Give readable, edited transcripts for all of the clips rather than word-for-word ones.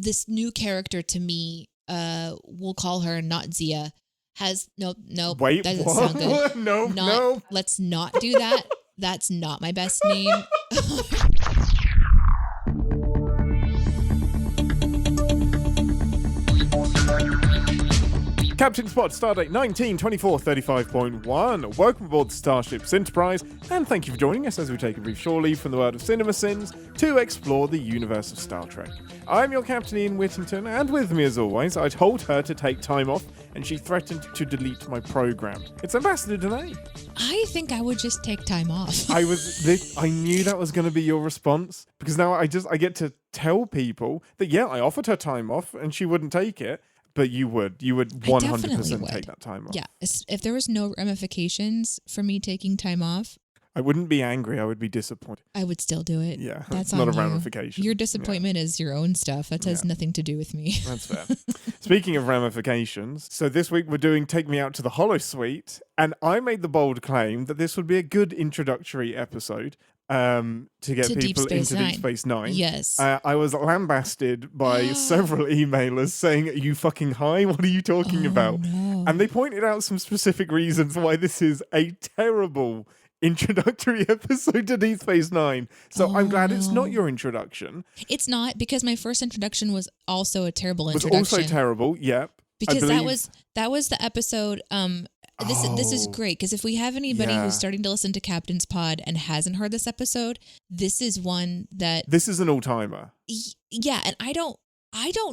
this new character to me, we'll call her not Zia, has no. Wait, that doesn't what? sound good. No. Let's not do that. That's not my best name. Captain Spot, Stardate 192435.1. Welcome aboard the Starship's Enterprise, and thank you for joining us as we take a brief shore leave from the world of CinemaSins to explore the universe of Star Trek. I'm your Captain Ian Whittington, and with me as always, I told her to take time off, and she threatened to delete my program. It's Ambassador Deneé. I think I would just take time off. I knew that was going to be your response, because now I get to tell people that, yeah, I offered her time off, and she wouldn't take it. But you would 100% take that time off. Yeah, if there was no ramifications for me taking time off, I wouldn't be angry. I would be disappointed. I would still do it. Yeah, that's not a you. ramification. Your disappointment is your own stuff. That has nothing to do with me. That's fair. Speaking of ramifications, so this week we're doing Take Me Out to the Holosuite, and I made the bold claim that this would be a good introductory episode to get people into Deep Space Nine. Yes. I was lambasted by several emailers saying, "Are you fucking high? What are you talking about?" No. And they pointed out some specific reasons why this is a terrible introductory episode to Deep Space Nine. So I'm glad it's not your introduction. It's not, because my first introduction was also a terrible introduction. Was also terrible, yep. Because that was the episode. This is great, because if we have anybody who's starting to listen to Captain's Pod and hasn't heard this episode, this is one that this is an all-timer. Yeah, and I don't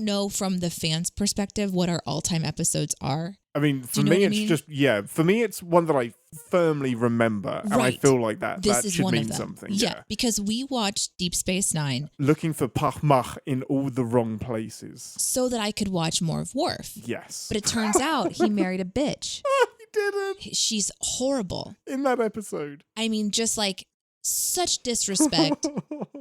know from the fans' perspective what our all-time episodes are. I mean, for me, for me, it's one that I firmly remember, and I feel like that should mean something. Yeah, because we watched Deep Space Nine looking for Pach-Mach in all the wrong places, so that I could watch more of Worf. Yes, but it turns out he married a bitch. Didn't. She's horrible in that episode. I mean, just like such disrespect.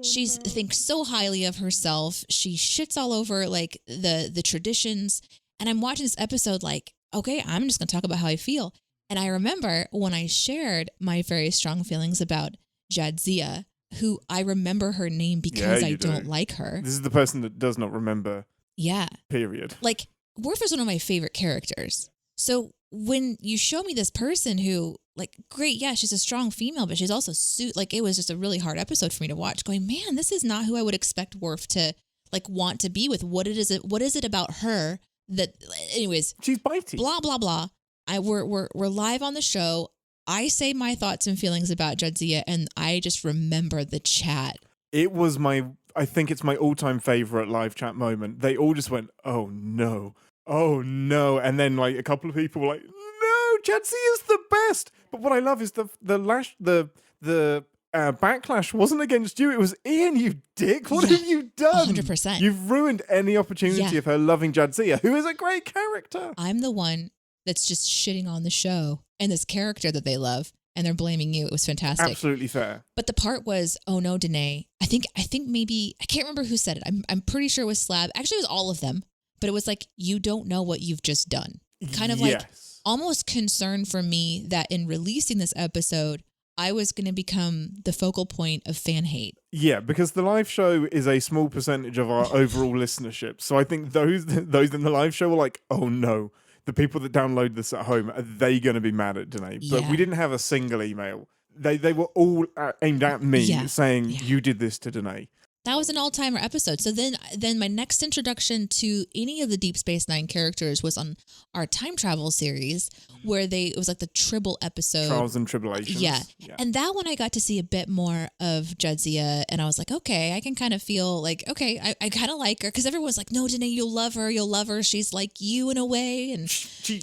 She thinks so highly of herself. She shits all over like the traditions. And I'm watching this episode like, okay, I'm just going to talk about how I feel. And I remember when I shared my very strong feelings about Jadzia, who I remember her name because I don't like her. This is the person that does not remember. Yeah. Period. Like, Worf is one of my favorite characters. So when you show me this person who, like, great, yeah, she's a strong female, but she's also it was just a really hard episode for me to watch, going, man, this is not who I would expect Worf to like want to be with. What is it about her that, anyways, she's bitey. Blah blah blah. We're live on the show. I say my thoughts and feelings about Jadzia, and I just remember the chat. It was I think it's my all-time favorite live chat moment. They all just went, "Oh no. Oh no," and then like a couple of people were like, "No, Jadzia is the best." But what I love is the backlash wasn't against you; it was Ian. You dick! What have you done? 100%. You've ruined any opportunity of her loving Jadzia, who is a great character. I'm the one that's just shitting on the show and this character that they love, and they're blaming you. It was fantastic. Absolutely fair. But the part was, oh no, Deneé. I think maybe, I can't remember who said it. I'm pretty sure it was Slab. Actually, it was all of them. But it was like, you don't know what you've just done. Kind of like almost concern for me that in releasing this episode, I was going to become the focal point of fan hate. Yeah, because the live show is a small percentage of our overall listenership. So I think those in the live show were like, oh no, the people that download this at home, are they going to be mad at Deneé? But we didn't have a single email. They were all aimed at me saying, you did this to Deneé. That was an all-timer episode. So then my next introduction to any of the Deep Space Nine characters was on our time travel series, where it was like the Tribble episode. Trials and Tribulations. Yeah. And that one I got to see a bit more of Jadzia, and I was like, okay, I can kind of feel like, okay, I kind of like her, because everyone's like, no, Deneé, you'll love her. She's like you in a way, and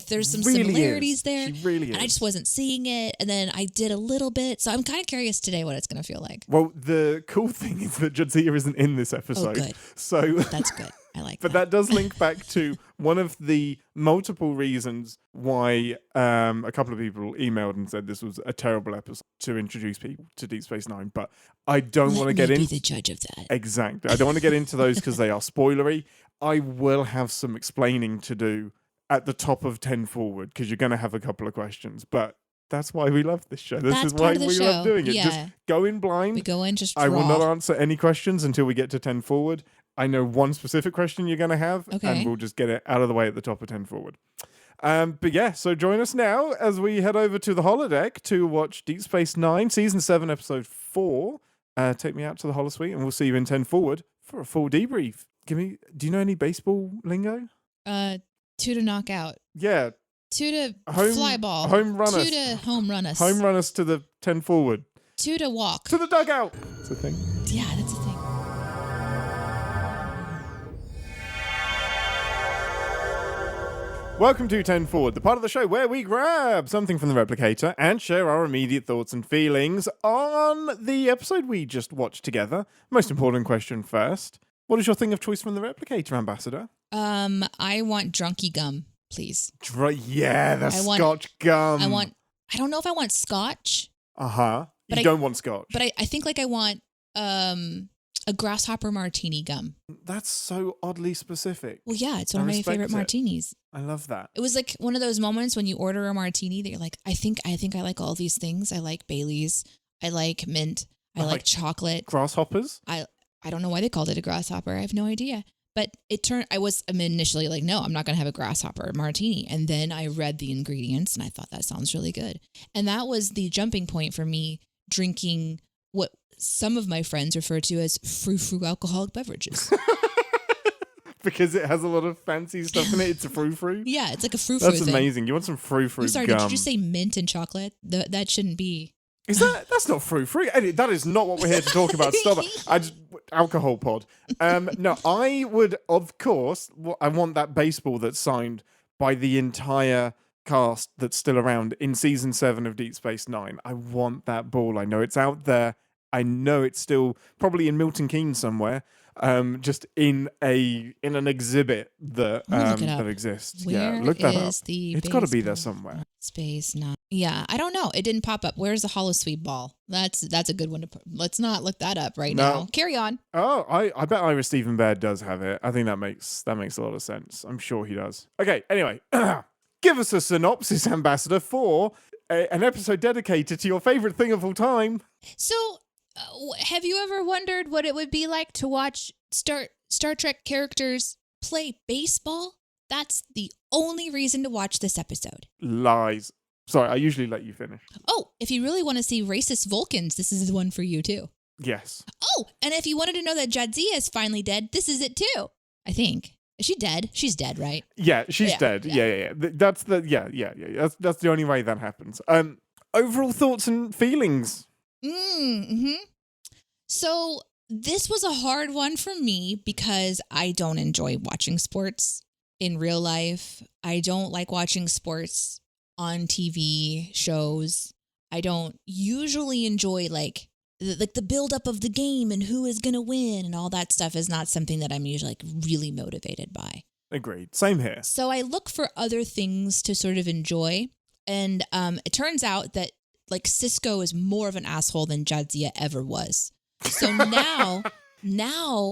there's some really similarities there. She really is. And I just wasn't seeing it, and then I did a little bit. So I'm kind of curious today what it's going to feel like. Well, the cool thing is that Jadzia isn't in this episode. Oh, good. So that's good. I like but that does link back to one of the multiple reasons why a couple of people emailed and said this was a terrible episode to introduce people to Deep Space Nine. But I don't want to get into the judge of that. Exactly. I don't want to get into those because they are spoilery. I will have some explaining to do at the top of 10 forward, because you're going to have a couple of questions. But that's why we love this show. This is why we love doing it. Yeah. Just go in blind. We go in just raw. I will not answer any questions until we get to 10 forward. I know one specific question you're going to have, Okay. and we'll just get it out of the way at the top of 10 forward. But yeah, so join us now as we head over to the holodeck to watch Deep Space Nine, Season 7, Episode 4. Take me out to the Holosuite, and we'll see you in 10 forward for a full debrief. Do you know any baseball lingo? 2 to knock out. Yeah. 2 to fly ball. Home run 2 us. to home run us. Home run us to the 10 forward. 2 to walk. To the dugout. That's a thing. Yeah, that's a thing. Welcome to 10 Forward, the part of the show where we grab something from the replicator and share our immediate thoughts and feelings on the episode we just watched together. Most important question first. What is your thing of choice from the replicator, Ambassador? I want drunky gum, please. The Scotch gum. I don't know if I want scotch. You don't want scotch. But I think like I want a grasshopper martini gum. That's so oddly specific. Well, yeah, it's one of my favorite martinis. I love that. It was like one of those moments when you order a martini that you're like, I think I like all these things. I like Baileys. I like mint. I like chocolate. Grasshoppers? I don't know why they called it a grasshopper. I have no idea. But I was initially like, no, I'm not going to have a grasshopper martini. And then I read the ingredients and I thought that sounds really good. And that was the jumping point for me drinking what some of my friends refer to as frou-frou alcoholic beverages. Because it has a lot of fancy stuff in it. It's a frou-frou. Yeah, it's like a frou-frou That's amazing. You want some frou-frou I'm sorry, gum. did you just say mint and chocolate? That shouldn't be. That's not frou-frou. Eddie, that is not what we're here to talk about. Stop it. Alcohol pod. No, I would, of course, I want that baseball that's signed by the entire cast that's still around in Season 7 of Deep Space Nine. I want that ball. I know it's out there. I know it's still probably in Milton Keynes somewhere. Just in an exhibit that exists. Where look that is up. The it's got to be there somewhere. Space Nine. Yeah, I don't know. It didn't pop up. Where's the Holosuite ball? That's a good one to put. Let's not look that up now. Carry on. Oh, I bet Ira Stephen Baird does have it. I think that makes a lot of sense. I'm sure he does. Okay. Anyway, give us a synopsis, Ambassador, for an episode dedicated to your favorite thing of all time. So. Have you ever wondered what it would be like to watch Star Trek characters play baseball? That's the only reason to watch this episode. Lies. Sorry, I usually let you finish. Oh, if you really want to see racist Vulcans, this is the one for you too. Yes. Oh, and if you wanted to know that Jadzia is finally dead, this is it too. I think. Is she dead? She's dead, right? Yeah, she's dead. Yeah. That's That's the only way that happens. Overall thoughts and feelings. So this was a hard one for me because I don't enjoy watching sports in real life. I don't like watching sports on TV shows. I don't usually enjoy like the buildup of the game and who is going to win and all that stuff is not something that I'm usually like really motivated by. Agreed. Same here. So I look for other things to sort of enjoy. And it turns out that like Sisko is more of an asshole than Jadzia ever was. So now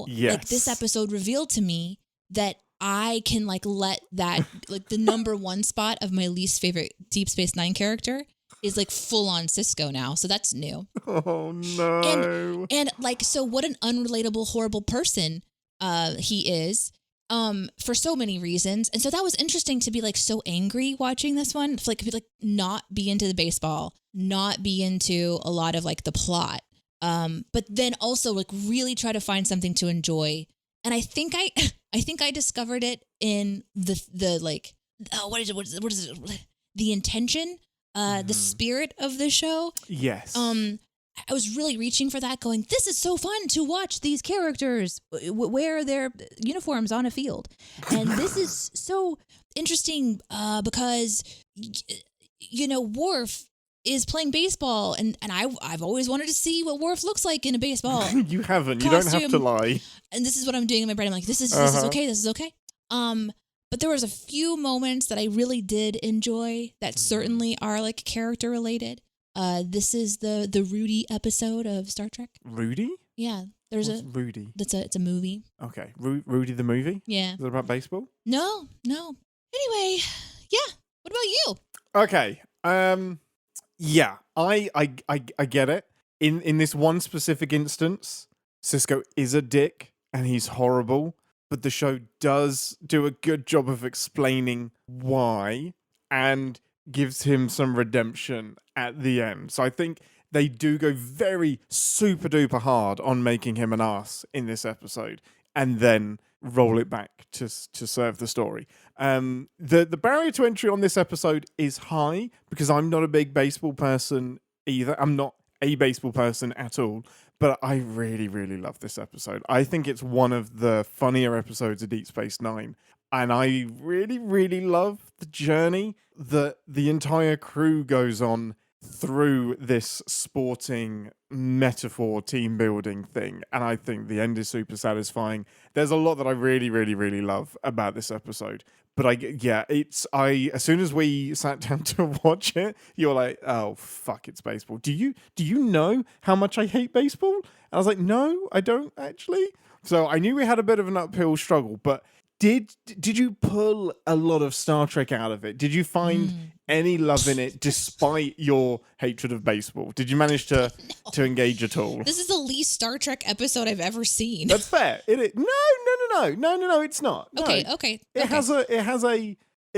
yes. Like this episode revealed to me that I can like let that like the number one spot of my least favorite Deep Space Nine character is like full on Sisko now. So that's new. Oh no. And like, so what an unrelatable, horrible person he is. For so many reasons. And so that was interesting to be like so angry watching this one. To like not be into the baseball, not be into a lot of like the plot. But then also like really try to find something to enjoy. And I think I discovered it in the like, what is it? The intention, the spirit of the show. Yes. I was really reaching for that, going, this is so fun to watch these characters wear their uniforms on a field. And this is so interesting because, Worf is playing baseball. And I've always wanted to see what Worf looks like in a baseball. You haven't. You don't have to lie. And this is what I'm doing in my brain. I'm like, this is okay. This is okay. But there was a few moments that I really did enjoy that certainly are like character related. This is the Rudy episode of Star Trek. Rudy? Yeah, there's Rudy. It's a movie. Okay, Rudy the movie. Yeah. Is it about baseball? No. Anyway, yeah. What about you? Okay. Yeah. I get it. In this one specific instance, Sisko is a dick, and he's horrible, but the show does do a good job of explaining why and gives him some redemption at the end. So I think they do go very super duper hard on making him an ass in this episode and then roll it back to serve the story. The barrier to entry on this episode is high because I'm not a big baseball person either. I'm not a baseball person at all, but I really, really love this episode. I think it's one of the funnier episodes of Deep Space Nine. And I really, really love the journey that the entire crew goes on through this sporting metaphor team building thing. And I think the end is super satisfying. There's a lot that I really, really, really love about this episode. But as soon as we sat down to watch it, you're like, oh, fuck, it's baseball. Do you know how much I hate baseball? And I was like, no, I don't actually. So I knew we had a bit of an uphill struggle, but did you pull a lot of Star Trek out of it? Did you find any love in it despite your hatred of baseball? Did you manage to engage at all? This is the least Star Trek episode I've ever seen. That's fair. No, it's not. No. Okay. It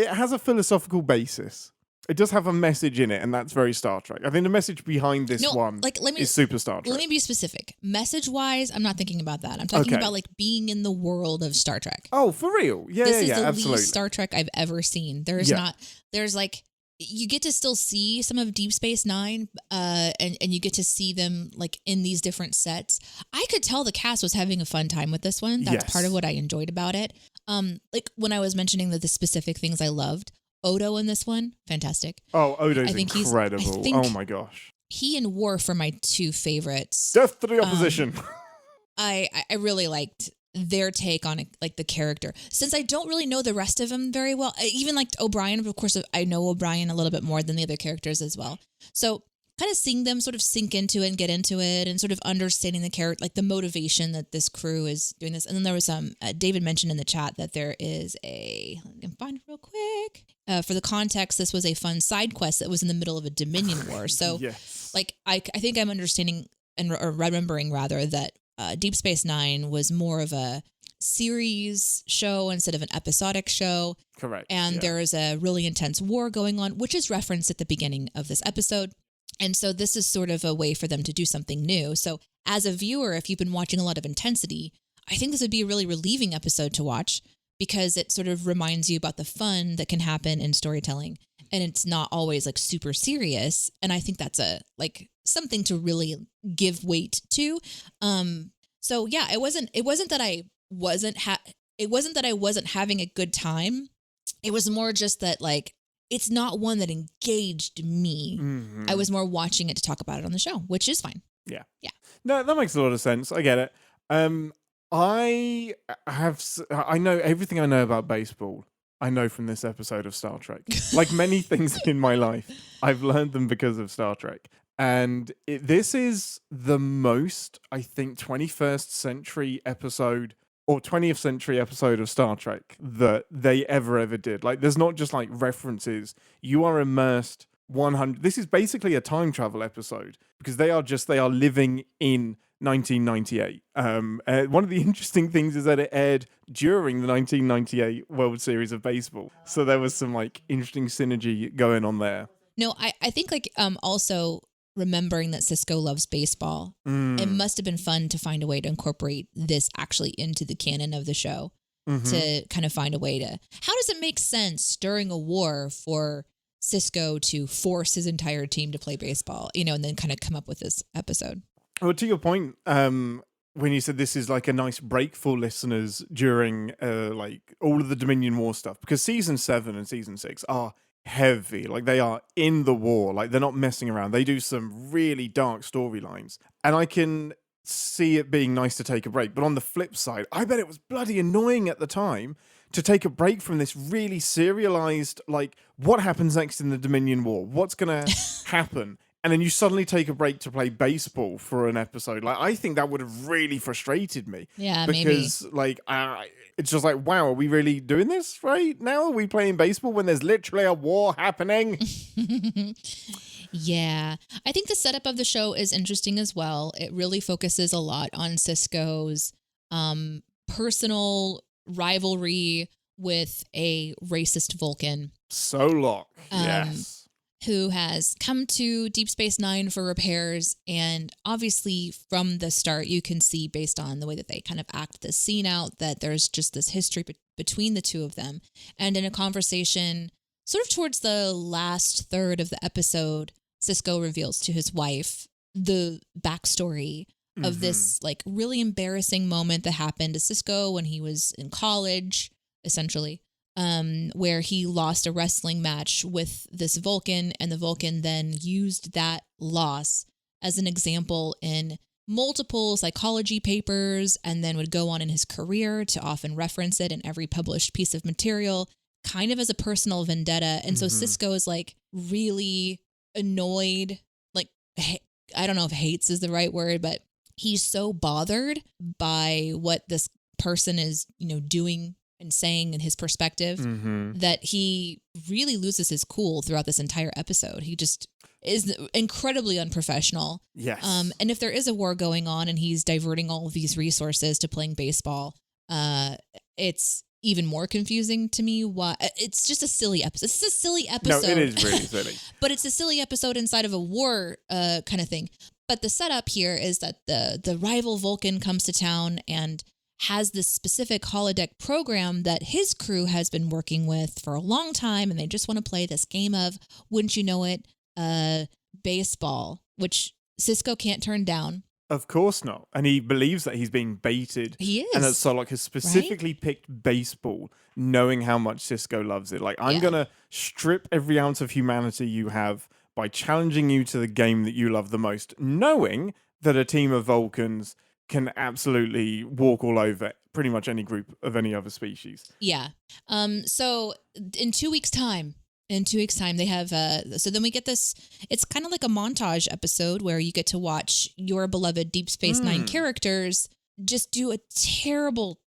has a philosophical basis. It does have a message in it, and that's very Star Trek. I think the message behind this is super Star Trek. Let me be specific. Message-wise, I'm not thinking about that. I'm talking about like being in the world of Star Trek. Oh, for real? Yeah, this is the absolutely. least Star Trek I've ever seen. There's like, you get to still see some of Deep Space Nine, and you get to see them like in these different sets. I could tell the cast was having a fun time with this one. That's part of what I enjoyed about it. Like when I was mentioning the specific things I loved, Odo in this one, fantastic. Oh, Odo's incredible. Oh my gosh. He and Worf are my two favorites. Death to the opposition. I really liked their take on it, like the character. Since I don't really know the rest of them very well, I even liked O'Brien. Of course, I know O'Brien a little bit more than the other characters as well. So kind of seeing them sort of sink into it and get into it and sort of understanding the character, like the motivation that this crew is doing this. And then there was David mentioned in the chat that there is I can find it real quick. For the context, this was a fun side quest that was in the middle of a Dominion war. So like, I think I'm understanding or remembering rather that Deep Space Nine was more of a series show instead of an episodic show. Correct. And there is a really intense war going on, which is referenced at the beginning of this episode. And so this is sort of a way for them to do something new. So as a viewer, if you've been watching a lot of intensity, I think this would be a really relieving episode to watch because it sort of reminds you about the fun that can happen in storytelling. And it's not always like super serious. And I think that's something to really give weight to. So yeah, it wasn't that I wasn't having a good time. It was more just that like, it's not one that engaged me. Mm-hmm. I was more watching it to talk about it on the show, which is fine. Yeah. Yeah. No, that makes a lot of sense. I get it. I know everything I know about baseball. I know from this episode of Star Trek. Like many things in my life, I've learned them because of Star Trek. And this is the most, I think, 21st century episode or 20th century episode of Star Trek that they ever did. Like, there's not just like references. You are immersed 100. This is basically a time travel episode because they are living in 1998. One of the interesting things is that it aired during the 1998 World Series of Baseball. So there was some like interesting synergy going on there. No, I think like also remembering that Sisko loves baseball. It must have been fun to find a way to incorporate this actually into the canon of the show, to kind of find a way to, how does it make sense during a war for Sisko to force his entire team to play baseball, and then kind of come up with this episode. Well, to your point, when you said this is like a nice break for listeners during like all of the Dominion War stuff, because season 7 and season 6 are heavy. Like, they are in the war. Like, they're not messing around. They do some really dark storylines. And I can see it being nice to take a break. But on the flip side, I bet it was bloody annoying at the time to take a break from this really serialized, like, what happens next in the Dominion War? What's going to happen? And then you suddenly take a break to play baseball for an episode. Like, I think that would have really frustrated me. Yeah, because, like, it's just like, wow, are we really doing this right now? Are we playing baseball when there's literally a war happening? Yeah. I think the setup of the show is interesting as well. It really focuses a lot on Sisko's personal rivalry with a racist Vulcan. Solok, yes. Who has come to Deep Space Nine for repairs. And obviously from the start, you can see based on the way that they kind of act this scene out, that there's just this history between the two of them. And in a conversation sort of towards the last third of the episode, Sisko reveals to his wife the backstory of this like really embarrassing moment that happened to Sisko when he was in college, essentially. Where he lost a wrestling match with this Vulcan, and the Vulcan then used that loss as an example in multiple psychology papers, and then would go on in his career to often reference it in every published piece of material, kind of as a personal vendetta. And so Sisko is like really annoyed, like, I don't know if hates is the right word, but he's so bothered by what this person is, doing and saying in his perspective that he really loses his cool throughout this entire episode. He just is incredibly unprofessional. Yes. And if there is a war going on and he's diverting all of these resources to playing baseball, it's even more confusing to me why it's just a silly episode. It's a silly episode. No, it is really silly. But it's a silly episode inside of a war kind of thing. But the setup here is that the rival Vulcan comes to town and has this specific holodeck program that his crew has been working with for a long time, and they just want to play this game of, wouldn't you know it, baseball, which Sisko can't turn down. Of course not. And he believes that he's being baited. He is. And that Solok has specifically picked baseball, knowing how much Sisko loves it. Like, I'm going to strip every ounce of humanity you have by challenging you to the game that you love the most, knowing that a team of Vulcans can absolutely walk all over pretty much any group of any other species. Yeah. So in 2 weeks' time, they have, so then we get this, it's kind of like a montage episode where you get to watch your beloved Deep Space Nine characters just do a terrible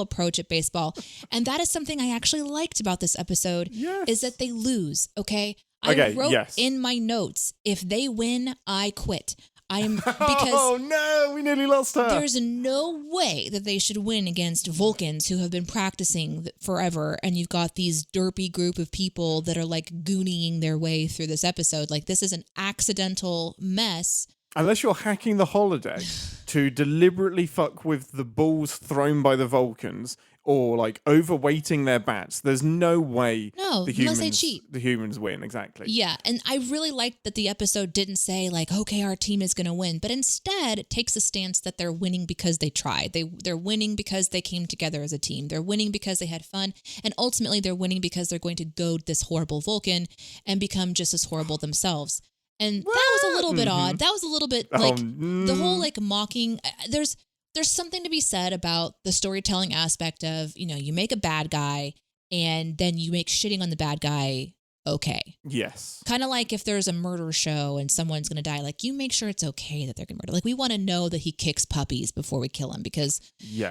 approach at baseball. And that is something I actually liked about this episode, is that they lose, okay? I wrote in my notes, if they win, I quit. Oh no, we nearly lost her. There's no way that they should win against Vulcans who have been practicing forever, and you've got these derpy group of people that are like gooneying their way through this episode. Like, this is an accidental mess. Unless you're hacking the holodeck to deliberately fuck with the balls thrown by the Vulcans, or like overweighting their bats, there's no way unless they cheat. The humans win, exactly. Yeah, and I really liked that the episode didn't say like, okay, our team is going to win, but instead it takes a stance that they're winning because they tried. They're winning because they came together as a team. They're winning because they had fun, and ultimately they're winning because they're going to goad this horrible Vulcan and become just as horrible themselves. And that was a little bit odd. That was a little bit like the whole like mocking. There's something to be said about the storytelling aspect of, you make a bad guy and then you make shitting on the bad guy okay. Yes. Kind of like if there's a murder show and someone's going to die, like, you make sure it's okay that they're going to murder. Like, we want to know that he kicks puppies before we kill him because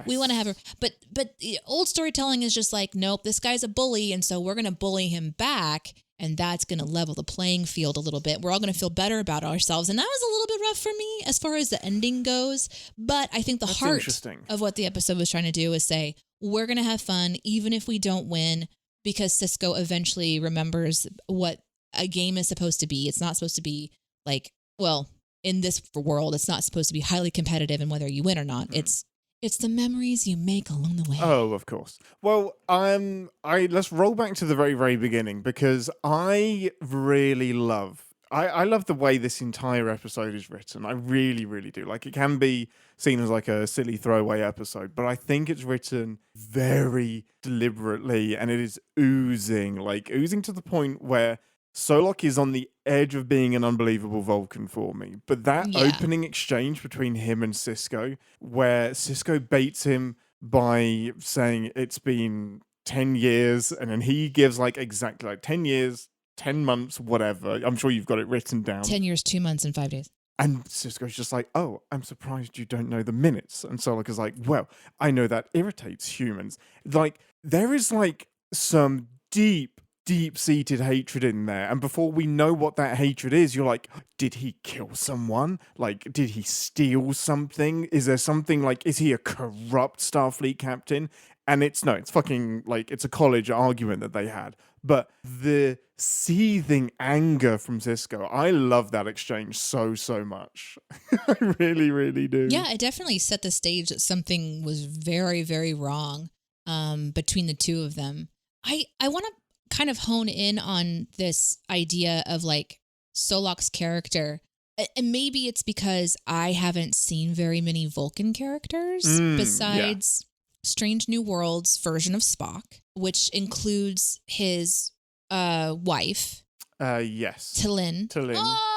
we want to have but old storytelling is just like, nope, this guy's a bully, and so we're going to bully him back. And that's going to level the playing field a little bit. We're all going to feel better about ourselves. And that was a little bit rough for me as far as the ending goes. But I think that's heart of what the episode was trying to do is say, we're going to have fun even if we don't win, because Sisko eventually remembers what a game is supposed to be. It's not supposed to be like, well, in this world, it's not supposed to be highly competitive in whether you win or not. It's the memories you make along the way. Oh, of course. Well, let's roll back to the very, very beginning, because I really love the way this entire episode is written. I really, really do. Like, it can be seen as like a silly throwaway episode, but I think it's written very deliberately, and it is oozing to the point where Solok is on the edge of being an unbelievable Vulcan for me. But that opening exchange between him and Sisko, where Sisko baits him by saying it's been 10 years, and then he gives like exactly like 10 years, 10 months, whatever. I'm sure you've got it written down. 10 years, 2 months, and 5 days. And Sisko's just like, oh, I'm surprised you don't know the minutes. And Solok is like, well, I know that irritates humans. Like, there is like some deep deep-seated hatred in there. And before we know what that hatred is, you're like, did he kill someone? Like, did he steal something? Is there something like, is he a corrupt Starfleet captain? And it's fucking like, it's a college argument that they had. But the seething anger from Sisko, I love that exchange so much. I really, really do. Yeah, it definitely set the stage that something was very, very wrong between the two of them. I want to kind of hone in on this idea of like Solok's character. And maybe it's because I haven't seen very many Vulcan characters besides Strange New Worlds version of Spock, which includes his wife. Yes. T'Lyn. Oh!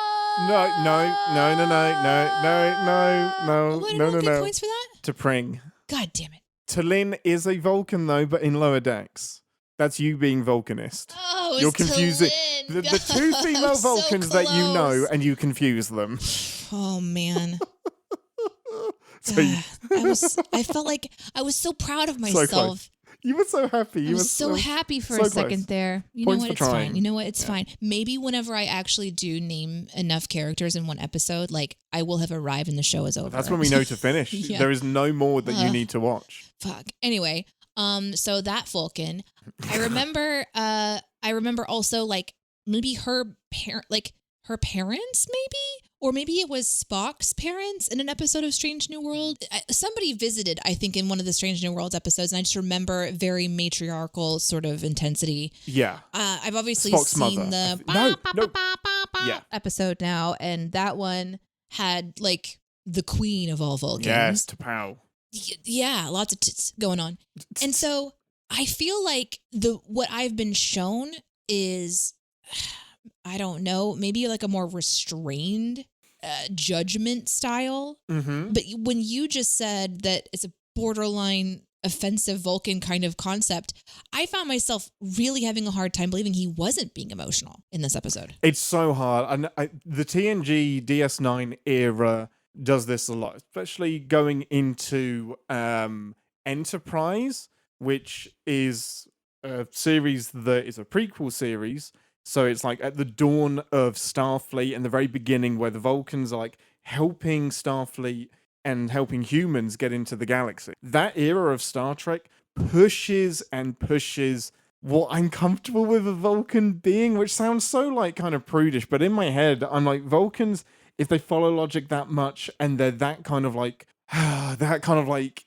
No. Get points for that? T'Pring. God damn it. T'Lyn is a Vulcan though, but in lower decks. That's you being Vulcanist. Oh, you're confusing the two female Vulcans that you know, and you confuse them. Oh man. So I felt like I was so proud of myself. You were so happy. I was so happy for a second there. You know what? It's fine. You know what? It's fine. Maybe whenever I actually do name enough characters in one episode, like I will have arrived and the show is over. That's when we know to finish. Yeah. There is no more that you need to watch. Fuck. Anyway, so that Vulcan, I remember also like maybe her parents, maybe. Or maybe it was Spock's parents in an episode of Strange New World. Somebody visited, I think, in one of the Strange New Worlds episodes, and I just remember very matriarchal sort of intensity. Yeah. I've obviously Spock's seen mother. the episode now, and that one had like the queen of all Vulcans. Yes, T'Pau. Yeah, lots of tits going on. And so I feel like what I've been shown is, I don't know, maybe like a more restrained judgment style. Mm-hmm. But when you just said that it's a borderline offensive Vulcan kind of concept, I found myself really having a hard time believing he wasn't being emotional in this episode. It's so hard. And the TNG DS9 era does this a lot, especially going into Enterprise, which is a series that is a prequel series. So it's like at the dawn of Starfleet and the very beginning where the Vulcans are like helping Starfleet and helping humans get into the galaxy. That era of Star Trek pushes and pushes what I'm comfortable with a Vulcan being, which sounds so like kind of prudish, but in my head, I'm like, Vulcans, if they follow logic that much and they're that kind of like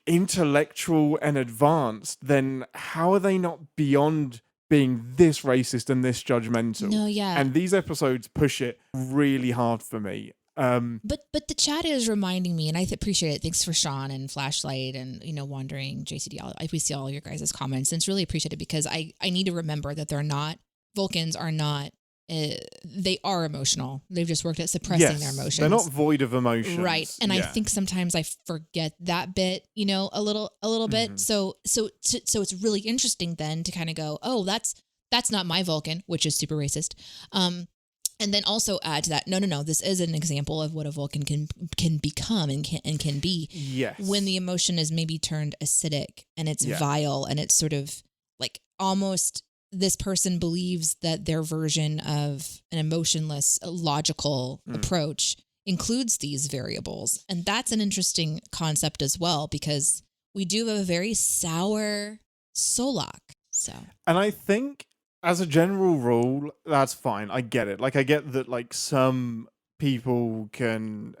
intellectual and advanced, then how are they not beyond being this racist and this judgmental? No, yeah. And these episodes push it really hard for me. But the chat is reminding me, and I appreciate it. Thanks for Sean and Flashlight and Wandering JCD. We see all your guys' comments, and it's really appreciated because I need to remember that Vulcans are not. They are emotional. They've just worked at suppressing their emotions. They're not void of emotions, right? And I think sometimes I forget that bit, a little bit. So it's really interesting then to kind of go, oh, that's not my Vulcan, which is super racist. And then also add to that, no, this is an example of what a Vulcan can become and can be. Yes. When the emotion is maybe turned acidic and it's vile and it's sort of like almost. This person believes that their version of an emotionless, logical approach includes these variables. And that's an interesting concept as well, because we do have a very sour Solok. So, and I think as a general rule, that's fine. I get it. Like, I get that, like, some Vulcans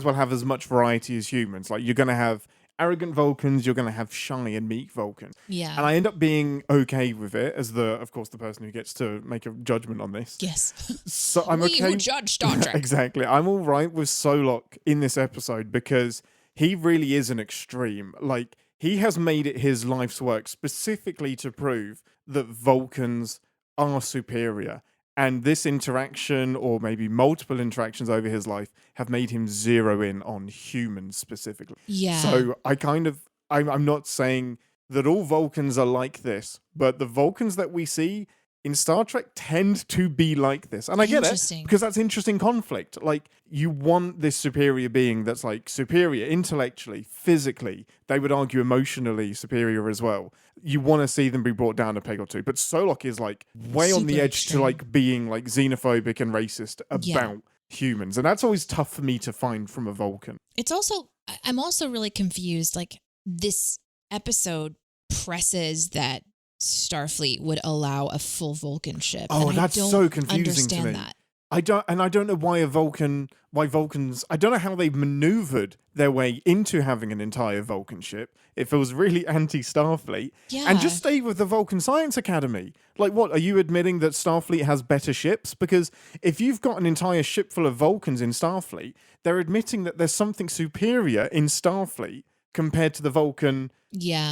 will have as much variety as humans. Like, you're going to have arrogant Vulcans, you're going to have shy and meek Vulcans. Yeah. And I end up being okay with it as of course, the person who gets to make a judgment on this. Yes. So I'm okay. We who judge Star Trek. Exactly. I'm all right with Solok in this episode because he really is an extreme. Like, he has made it his life's work specifically to prove that Vulcans are superior. And this interaction, or maybe multiple interactions over his life, have made him zero in on humans specifically. Yeah. So I'm not saying that all Vulcans are like this, but the Vulcans that we see in Star Trek tend to be like this. And I get it, because that's interesting conflict. Like, you want this superior being that's like superior intellectually, physically. They would argue emotionally superior as well. You want to see them be brought down a peg or two. But Solok is like way on the edge extreme. To like being like xenophobic and racist about humans. And that's always tough for me to find from a Vulcan. It's also, I'm also really confused. Like, this episode presses that Starfleet would allow a full Vulcan ship. Oh, that's so confusing to me. That. I don't know why Vulcans, I don't know how they maneuvered their way into having an entire Vulcan ship if it was really anti-Starfleet. Yeah. And just stay with the Vulcan Science Academy. Like, what, are you admitting that Starfleet has better ships? Because if you've got an entire ship full of Vulcans in Starfleet, they're admitting that there's something superior in Starfleet compared to the Vulcan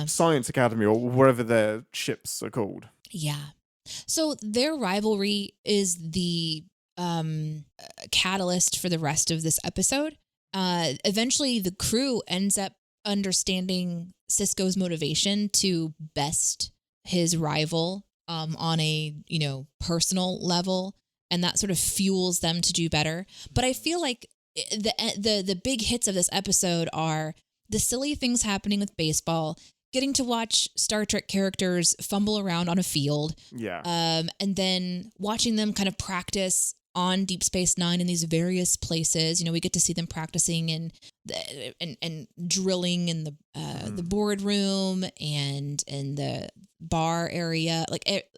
Science Academy or wherever their ships are called. Yeah. So their rivalry is the catalyst for the rest of this episode. Eventually, the crew ends up understanding Sisko's motivation to best his rival on a personal level, and that sort of fuels them to do better. But I feel like the big hits of this episode are the silly things happening with baseball, getting to watch Star Trek characters fumble around on a field. Yeah. And then watching them kind of practice on Deep Space Nine in these various places. We get to see them practicing and drilling in the boardroom and in the bar area. Like,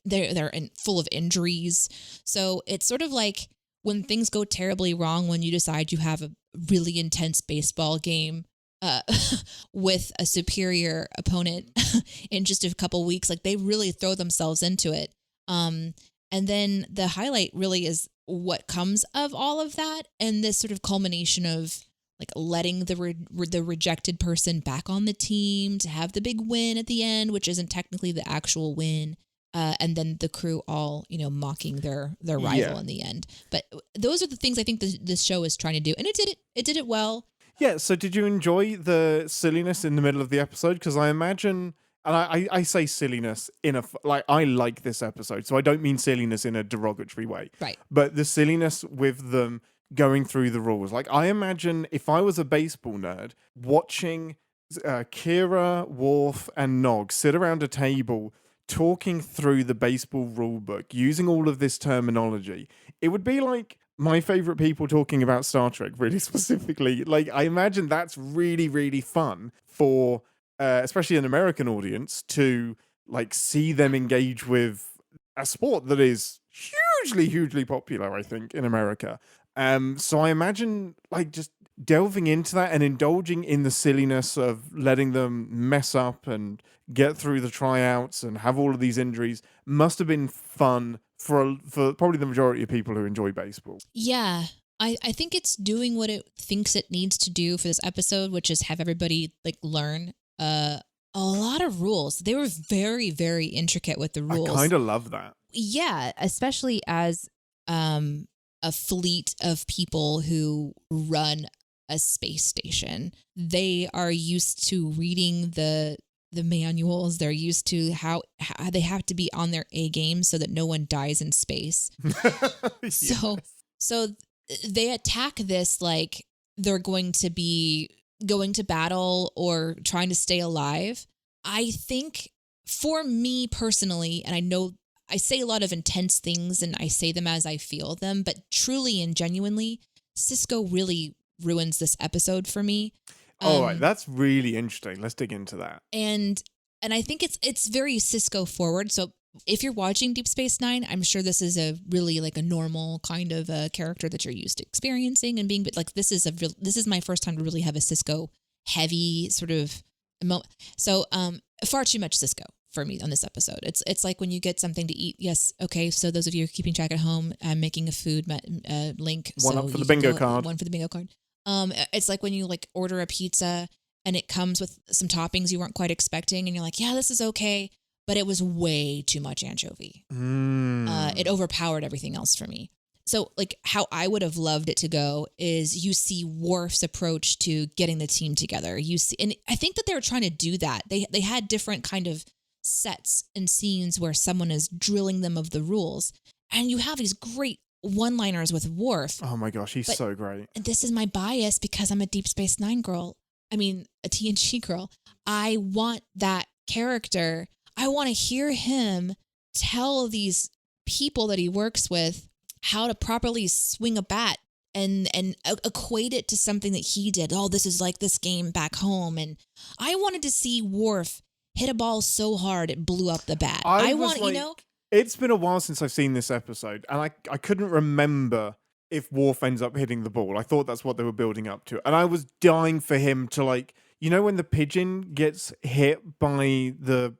they're full of injuries. So it's sort of like when things go terribly wrong, when you decide you have a really intense baseball game with a superior opponent in just a couple weeks. Like, they really throw themselves into it. And then the highlight really is what comes of all of that, and this sort of culmination of like letting the rejected person back on the team to have the big win at the end, which isn't technically the actual win. And then the crew all, mocking their rival in the end. But those are the things I think this show is trying to do, and it did it. It did it well. Yeah, so did you enjoy the silliness in the middle of the episode? Because I imagine, and I say silliness I like this episode, so I don't mean silliness in a derogatory way. Right. But the silliness with them going through the rules. Like, I imagine if I was a baseball nerd, watching Kira, Worf, and Nog sit around a table talking through the baseball rule book, using all of this terminology, it would be like my favorite people talking about Star Trek, really specifically. Like, I imagine that's really, really fun for, especially an American audience, to like see them engage with a sport that is hugely, hugely popular, I think, in America. So I imagine like just delving into that and indulging in the silliness of letting them mess up and get through the tryouts and have all of these injuries must have been fun for probably the majority of people who enjoy baseball. Yeah. I think it's doing what it thinks it needs to do for this episode, which is have everybody like learn a lot of rules. They were very, very intricate with the rules. I kind of love that. Yeah, especially as a fleet of people who run a space station. They are used to reading the manuals. They're used to how they have to be on their A game so that no one dies in space. Yes. So they attack this like they're going to be going to battle or trying to stay alive. I think for me personally, and I know I say a lot of intense things and I say them as I feel them, but truly and genuinely, Sisko really ruins this episode for me. All right, that's really interesting. Let's dig into that. And I think it's very Sisko forward. So if you're watching Deep Space Nine, I'm sure this is a really like a normal kind of a character that you're used to experiencing and being. But like this is my first time to really have a Sisko heavy sort of moment. So far too much Sisko for me on this episode. It's like when you get something to eat. Yes, okay. So those of you who are keeping track at home, I'm making a food link. One up for the bingo card. One for the bingo card. It's like when you like order a pizza and it comes with some toppings you weren't quite expecting, and you're like, yeah, this is okay, but it was way too much anchovy. It overpowered everything else for me. So like how I would have loved it to go is you see Worf's approach to getting the team together. You see, and I think that they were trying to do that. They had different kind of sets and scenes where someone is drilling them of the rules. And you have these great one-liners with Worf. Oh my gosh, he's so great. And this is my bias because I'm a Deep Space Nine girl. I mean, a TNG girl. I want that character. I want to hear him tell these people that he works with how to properly swing a bat and equate it to something that he did. Oh, this is like this game back home. And I wanted to see Worf hit a ball so hard it blew up the bat. It's been a while since I've seen this episode, and I couldn't remember if Worf ends up hitting the ball. I thought that's what they were building up to. And I was dying for him to, like, you know when the pigeon gets hit by the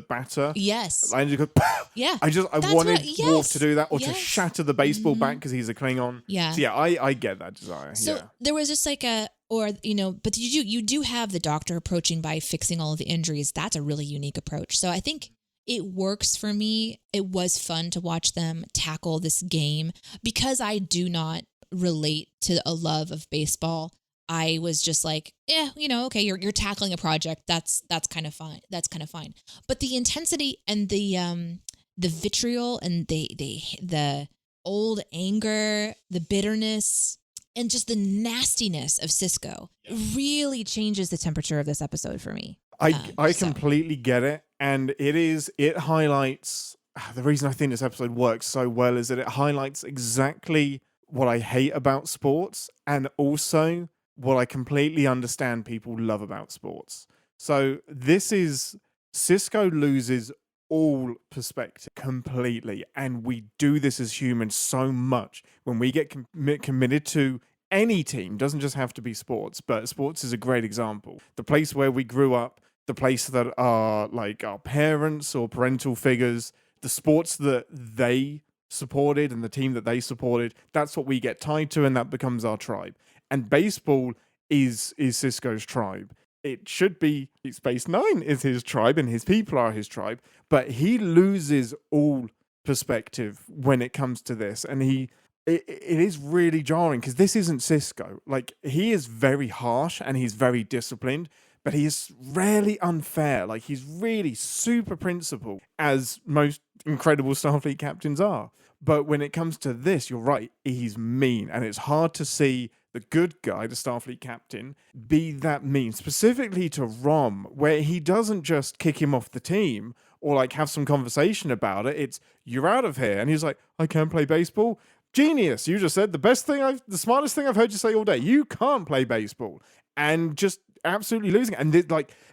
batter? Yes. And you go, yeah. I wanted Worf to do that, or to shatter the baseball bat because he's a Klingon. Yeah. So yeah, I get that desire. So there was just like but you do have the Doctor approaching by fixing all of the injuries. That's a really unique approach. So I think it works for me. It was fun to watch them tackle this game because I do not relate to a love of baseball. I was just like, okay, you're tackling a project. That's kind of fine. That's kind of fine. But the intensity and the vitriol and the old anger, the bitterness, and just the nastiness of Sisko really changes the temperature of this episode for me. I completely get it. And it highlights, the reason I think this episode works so well is that it highlights exactly what I hate about sports and also what I completely understand people love about sports. So Sisko loses all perspective completely. And we do this as humans so much when we get committed to any team. Doesn't just have to be sports, but sports is a great example. The place where we grew up, the place that are like our parents or parental figures, the sports that they supported and the team that they supported, that's what we get tied to, and that becomes our tribe. And baseball is Sisko's tribe. It should be Space Nine is his tribe and his people are his tribe, but he loses all perspective when it comes to this. And it is really jarring because this isn't Sisko. Like, he is very harsh and he's very disciplined, but he is rarely unfair. Like, he's really super principled, as most incredible Starfleet captains are. But when it comes to this, you're right, he's mean. And it's hard to see the good guy, the Starfleet captain, be that mean. Specifically to Rom, where he doesn't just kick him off the team or like have some conversation about it. It's, you're out of here. And he's like, I can't play baseball. Genius. You just said the smartest thing I've heard you say all day. You can't play baseball. And just absolutely losing it. And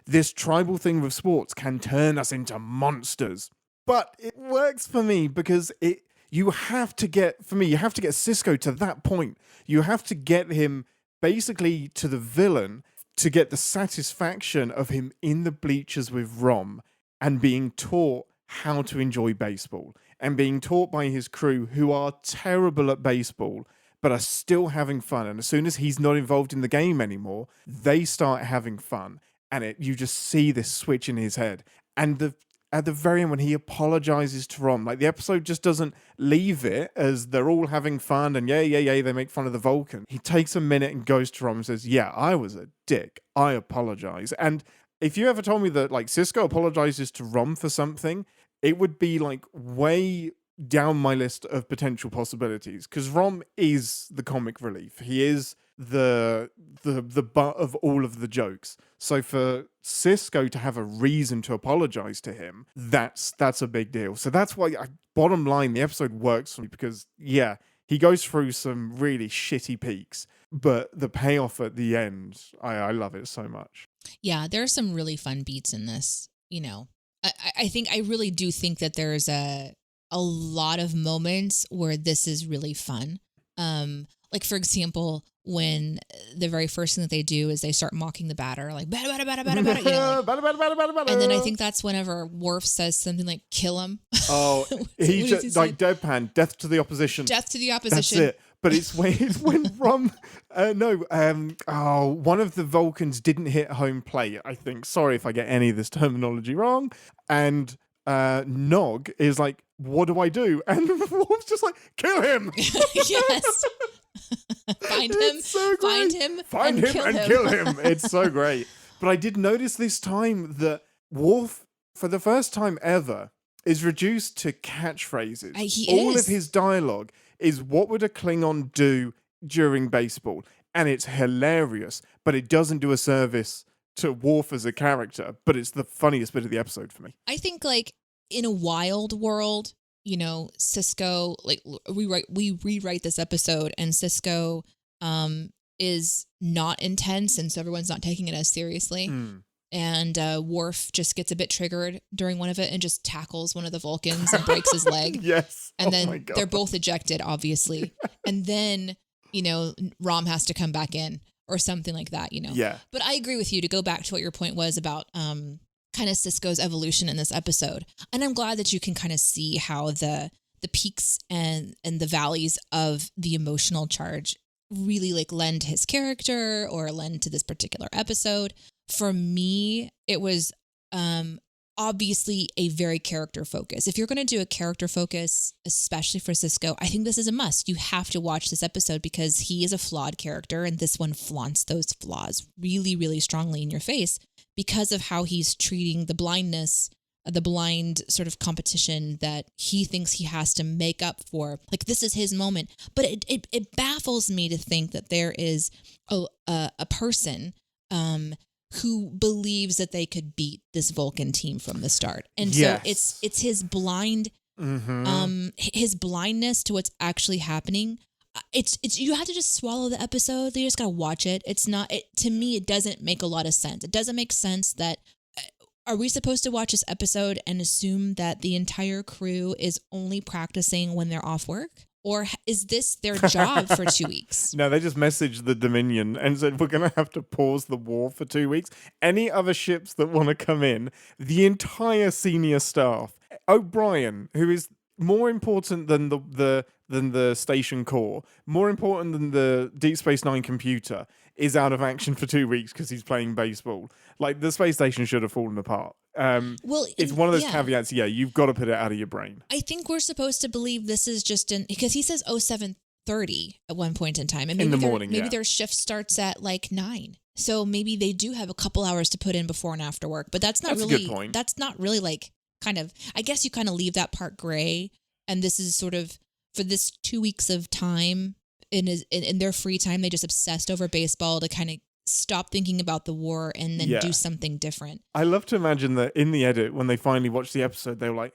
this tribal thing with sports can turn us into monsters. But it works for me because you have to get Sisko to that point. You have to get him basically to the villain to get the satisfaction of him in the bleachers with Rom and being taught how to enjoy baseball and being taught by his crew who are terrible at baseball but are still having fun. And as soon as he's not involved in the game anymore, they start having fun. And you just see this switch in his head. And at the very end, when he apologizes to Rom, like, the episode just doesn't leave it as they're all having fun and yay, they make fun of the Vulcan. He takes a minute and goes to Rom and says, yeah, I was a dick. I apologize. And if you ever told me that, like, Sisko apologizes to Rom for something, it would be, like, way down my list of potential possibilities, because Rom is the comic relief. He is the butt of all of the jokes. So for Sisko to have a reason to apologize to him, that's a big deal. So that's why, bottom line, the episode works for me because, yeah, he goes through some really shitty peaks, but the payoff at the end, I love it so much. Yeah, there are some really fun beats in this. You know, I really do think that there's a lot of moments where this is really fun. Like, for example, when the very first thing that they do is they start mocking the batter, like, bada, bada, bada, bada, bada, you know, like, and then I think that's whenever Worf says something like, kill him. Oh, he just, like, deadpan, death to the opposition. Death to the opposition. That's it. But it's when Rom, one of the Vulcans didn't hit home plate, I think. Sorry if I get any of this terminology wrong. And Nog is like, what do I do? And Worf's just like, kill him. Yes. Find him, so find him, and kill him. It's so great. But I did notice this time that Worf for the first time ever, is reduced to catchphrases. He All is. of his dialogue is what would a Klingon do during baseball. And it's hilarious, but it doesn't do a service to Worf as a character, but it's the funniest bit of the episode for me. I think like in a wild world, you know, Sisko, like we rewrite this episode and Sisko is not intense and so everyone's not taking it as seriously. And Worf just gets a bit triggered during one of it and just tackles one of the Vulcans and breaks his leg. Yes. And then they're both ejected, obviously. And then, you know, Rom has to come back in or something like that, you know. Yeah. But I agree with you to go back to what your point was about kind of Sisko's evolution in this episode. And I'm glad that you can kind of see how the peaks and the valleys of the emotional charge really like lend to his character or lend to this particular episode. For me, it was obviously a very character focus. If you're going to do a character focus, especially for Sisko, I think this is a must. You have to watch this episode because he is a flawed character and this one flaunts those flaws really, really strongly in your face because of how he's treating the blindness, the blind sort of competition that he thinks he has to make up for. Like this is his moment. But it baffles me to think that there is a person who believes that they could beat this Vulcan team from the start. And so it's his blind, his blindness to what's actually happening. It's you have to just swallow the episode. You just got to watch it. It's not, to me, it doesn't make a lot of sense. It doesn't make sense that, are we supposed to watch this episode and assume that the entire crew is only practicing when they're off work? Or is this their job for 2 weeks? No, they just messaged the Dominion and said, we're going to have to pause the war for 2 weeks. Any other ships that want to come in, the entire senior staff, O'Brien, who is more important than the station core, more important than the Deep Space Nine computer, is out of action for 2 weeks because he's playing baseball. Like, the space station should have fallen apart. Well, it's one of those caveats. Yeah, you've got to put it out of your brain. I think we're supposed to believe this is just because he says 07:30 at one point in time, and maybe in the morning, maybe their shift starts at like 9. So maybe they do have a couple hours to put in before and after work. But that's really a good point. That's not really like kind of. I guess you kind of leave that part gray, and this is sort of for this 2 weeks of time in their free time, they just obsessed over baseball to kind of stop thinking about the war and then do something different. I love to imagine that in the edit, when they finally watched the episode, they were like,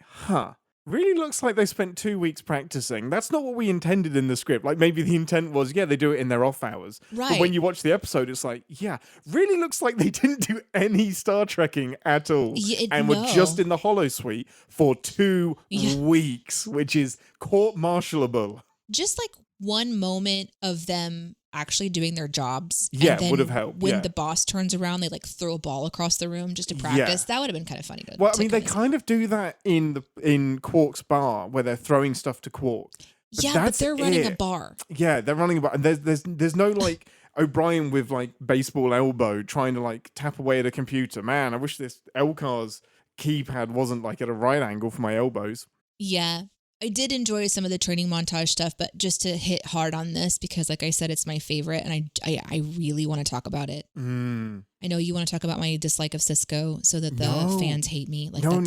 really looks like they spent 2 weeks practicing. That's not what we intended in the script. Like, maybe the intent was, they do it in their off hours. Right. But when you watch the episode, it's like, really looks like they didn't do any Star Trekking at all. Were just in the Holosuite for 2 weeks, which is court-martialable. Just like one moment of them actually doing their jobs. Yeah, would have helped. When the boss turns around, they like throw a ball across the room just to practice. That would have been kind of funny. They kind of do that in Quark's bar where they're throwing stuff to Quark. But they're running a bar. Yeah, they're running a bar. And there's no like O'Brien with like baseball elbow trying to like tap away at a computer. Man, I wish this Elcar's keypad wasn't like at a right angle for my elbows. Yeah. I did enjoy some of the training montage stuff, but just to hit hard on this, because like I said, it's my favorite and I really want to talk about it. I know you want to talk about my dislike of Sisko so that the fans hate me. Like, no. I don't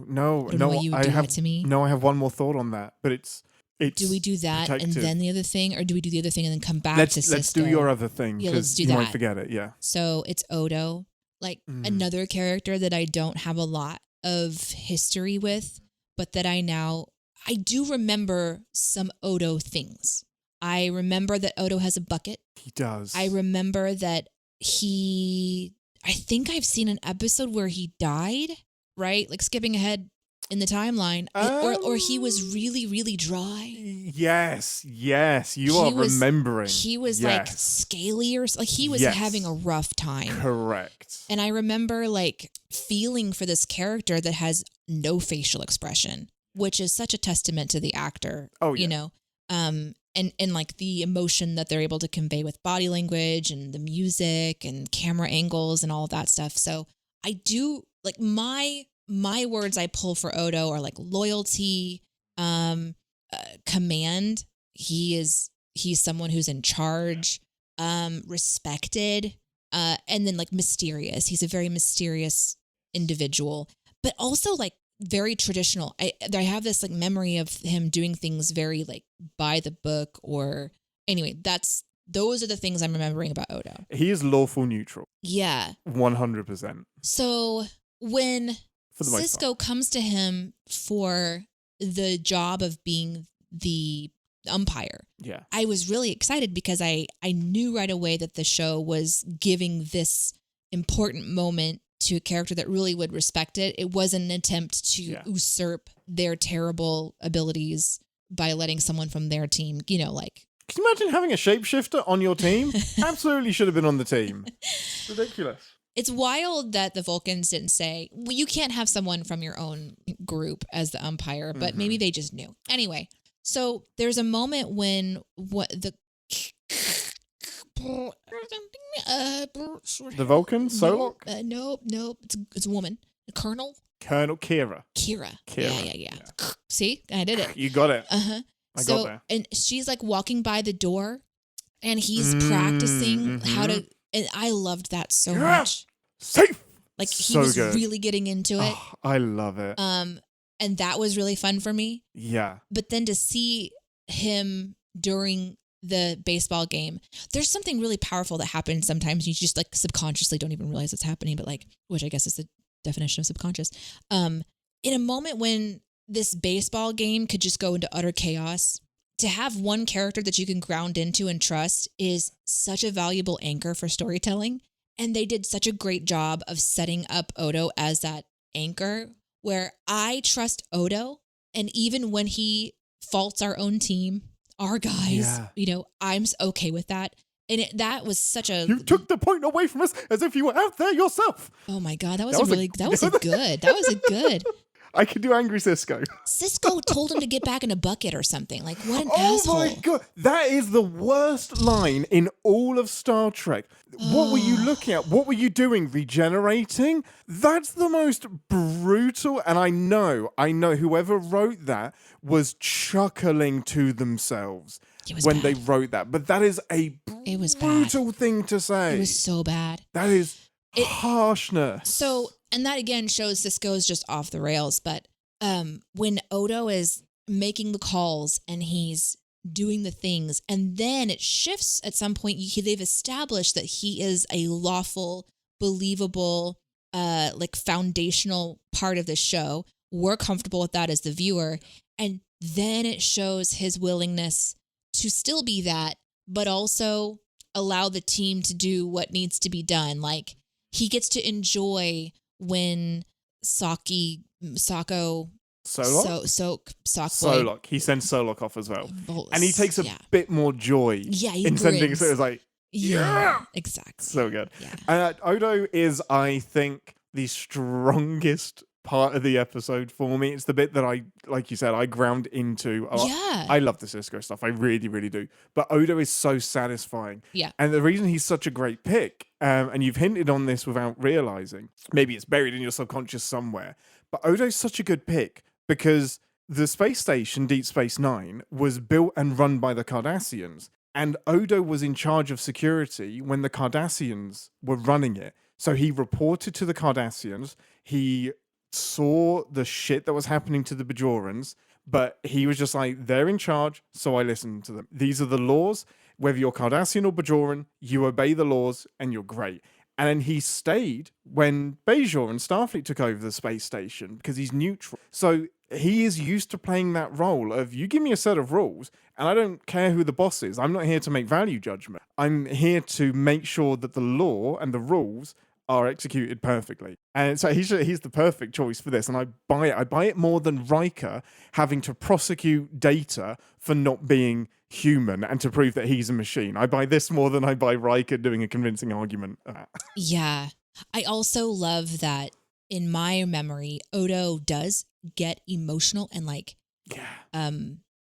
know why you would do that to me. No, I have one more thought on that, but it's do we do that protective. And then the other thing, or do we do the other thing and then come back to Sisko? Let's do your other thing because you might forget it. Yeah. So it's Odo, like another character that I don't have a lot of history with, but that I do remember some Odo things. I remember that Odo has a bucket. He does. I remember that I think I've seen an episode where he died, right? Like skipping ahead in the timeline. Or he was really, really dry. Yes. You are remembering. He was like scaly or like he was having a rough time. Correct. And I remember like feeling for this character that has no facial expression, which is such a testament to the actor, you know, and like the emotion that they're able to convey with body language and the music and camera angles and all of that stuff. So I do like my words I pull for Odo are like loyalty, command. He's someone who's in charge, respected, and then like mysterious. He's a very mysterious individual. but also like very traditional. I have this like memory of him doing things very like by the book, or anyway, those are the things I'm remembering about Odo. He is lawful neutral. Yeah. 100%. So when Sisko comes to him for the job of being the umpire, yeah, I was really excited because I knew right away that the show was giving this important moment to a character that really would respect it. It wasn't an attempt to usurp their terrible abilities by letting someone from their team, like... Can you imagine having a shapeshifter on your team? Absolutely should have been on the team. Ridiculous. It's wild that the Vulcans didn't say, well, you can't have someone from your own group as the umpire, but maybe they just knew. Anyway, so there's a moment when the Vulcan? Solok? Nope. It's a woman. Colonel Kira. Yeah. See? I did it. You got it. Uh-huh. I got there. And she's like walking by the door and he's practicing how to, and I loved that so much. Safe! Like he was really getting into it. Oh, I love it. And that was really fun for me. Yeah. But then to see him during the baseball game, there's something really powerful that happens sometimes. You just like subconsciously don't even realize it's happening, but like, which I guess is the definition of subconscious. In a moment when this baseball game could just go into utter chaos, to have one character that you can ground into and trust is such a valuable anchor for storytelling. And they did such a great job of setting up Odo as that anchor where I trust Odo. And even when he faults our own team, our guys, I'm okay with that. And that was such a... You took the point away from us as if you were out there yourself. Oh my God, that was good. I could do angry Sisko. Sisko told him to get back in a bucket or something. Like, what an asshole. Oh my God. That is the worst line in all of Star Trek. What were you looking at? What were you doing? Regenerating? That's the most brutal. And I know whoever wrote that was chuckling to themselves when they wrote that. But that is a brutal thing to say. It was so bad. That is harshness. So... And that again shows Sisko is just off the rails. But when Odo is making the calls and he's doing the things, and then it shifts at some point, they've established that he is a lawful, believable, like foundational part of the show. We're comfortable with that as the viewer. And then it shows his willingness to still be that, but also allow the team to do what needs to be done. Like he gets to enjoy when Solok. He sends Solok off as well. And he takes a bit more joy in sending it. It's like, exactly. So good. Yeah. Odo is, I think, the strongest part of the episode for me. It's the bit that like you said, I ground into. I love the Sisko stuff. I really, really do. But Odo is so satisfying. Yeah. And the reason he's such a great pick, and you've hinted on this without realizing, maybe it's buried in your subconscious somewhere, but Odo's such a good pick because the space station, Deep Space Nine, was built and run by the Cardassians. And Odo was in charge of security when the Cardassians were running it. So he reported to the Cardassians. He saw the shit that was happening to the Bajorans, but he was just like, they're in charge, so I listen to them. These are the laws. Whether you're Cardassian or Bajoran, you obey the laws and you're great. And then he stayed when Bajor and Starfleet took over the space station because he's neutral. So he is used to playing that role of, you give me a set of rules and I don't care who the boss is. I'm not here to make value judgment. I'm here to make sure that the law and the rules are executed perfectly. And so he's the perfect choice for this. And I buy it. I buy it more than Riker having to prosecute Data for not being human and to prove that he's a machine. I buy this more than I buy Riker doing a convincing argument. Yeah. I also love that in my memory, Odo does get emotional and like,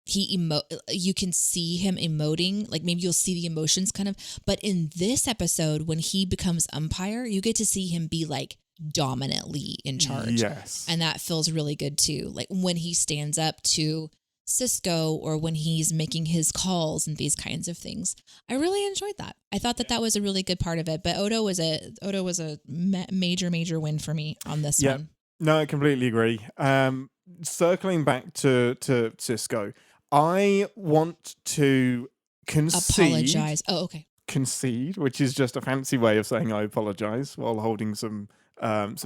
you can see him emoting, like maybe you'll see the emotions kind of, but in this episode, when he becomes umpire, you get to see him be like dominantly in charge. Yes. And that feels really good too. Like when he stands up to Sisko or when he's making his calls and these kinds of things. I really enjoyed that. I thought that was a really good part of it, but Odo was a major win for me on this one. No, I completely agree. Circling back to Sisko, I want to Apologize. Oh, okay. concede, which is just a fancy way of saying I apologize while holding some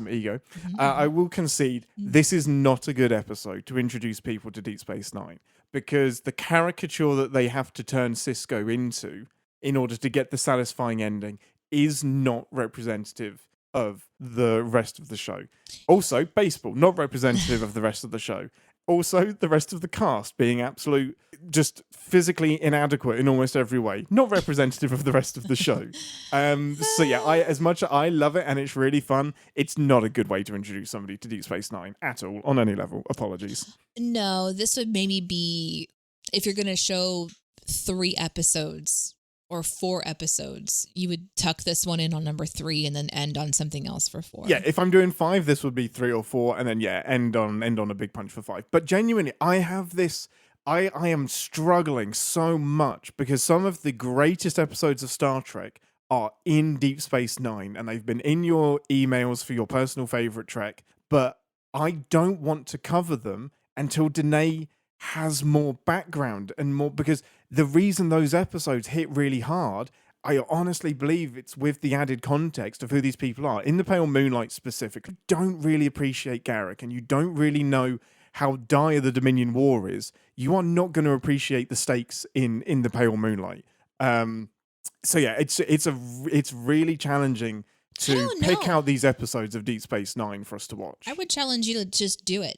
ego. I will concede this is not a good episode to introduce people to Deep Space Nine, because the caricature that they have to turn Sisko into in order to get the satisfying ending is not representative of the rest of the show. Also, baseball, not representative of the rest of the show. Also, the rest of the cast being absolute, just physically inadequate in almost every way. Not representative of the rest of the show. So yeah, as much as I love it and it's really fun, it's not a good way to introduce somebody to Deep Space Nine at all, on any level. Apologies. No, this would maybe be, if you're going to show 3 episodes or 4 episodes, you would tuck this one in on number 3 and then end on something else for 4. Yeah, if I'm doing 5, this would be 3 or 4, and then end on a big punch for 5. But genuinely, I have this. I am struggling so much because some of the greatest episodes of Star Trek are in Deep Space Nine, and they've been in your emails for your personal favorite Trek. But I don't want to cover them until Deneé has more background and more, because the reason those episodes hit really hard, I honestly believe it's with the added context of who these people are. In the Pale Moonlight specifically, you don't really appreciate Garak, and you don't really know how dire the Dominion War is. You are not going to appreciate the stakes in the Pale Moonlight. So yeah, it's really challenging to pick out these episodes of Deep Space Nine for us to watch. I would challenge you to just do it,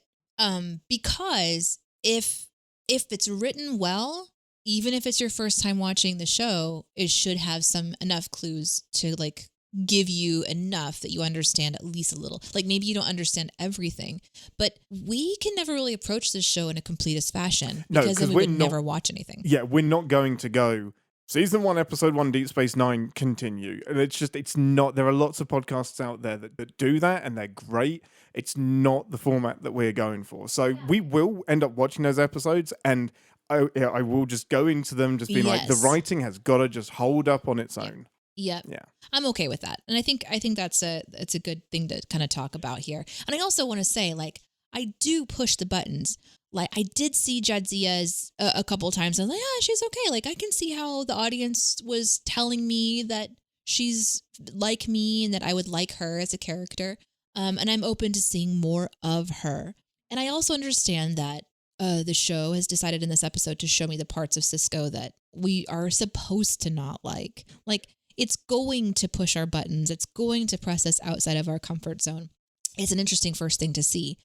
because if it's written well, even if it's your first time watching the show, it should have enough clues to like give you enough that you understand at least a little. Like maybe you don't understand everything, but we can never really approach this show in a completist fashion because then we would never watch anything. Yeah, we're not going to go Season 1, Episode 1, Deep Space Nine, continue. And it's not, there are lots of podcasts out there that do that, and they're great. It's not the format that we're going for. So we will end up watching those episodes, and I will just go into them just being like, the writing has got to just hold up on its own. Yep. Yeah. I'm okay with that. And I think that's a good thing to kind of talk about here. And I also want to say, like, I do push the buttons. Like, I did see Jadzia's a couple of times. And I'm like, she's okay. Like, I can see how the audience was telling me that she's like me and that I would like her as a character. And I'm open to seeing more of her. And I also understand that the show has decided in this episode to show me the parts of Sisko that we are supposed to not like. Like, it's going to push our buttons. It's going to press us outside of our comfort zone. It's an interesting first thing to see.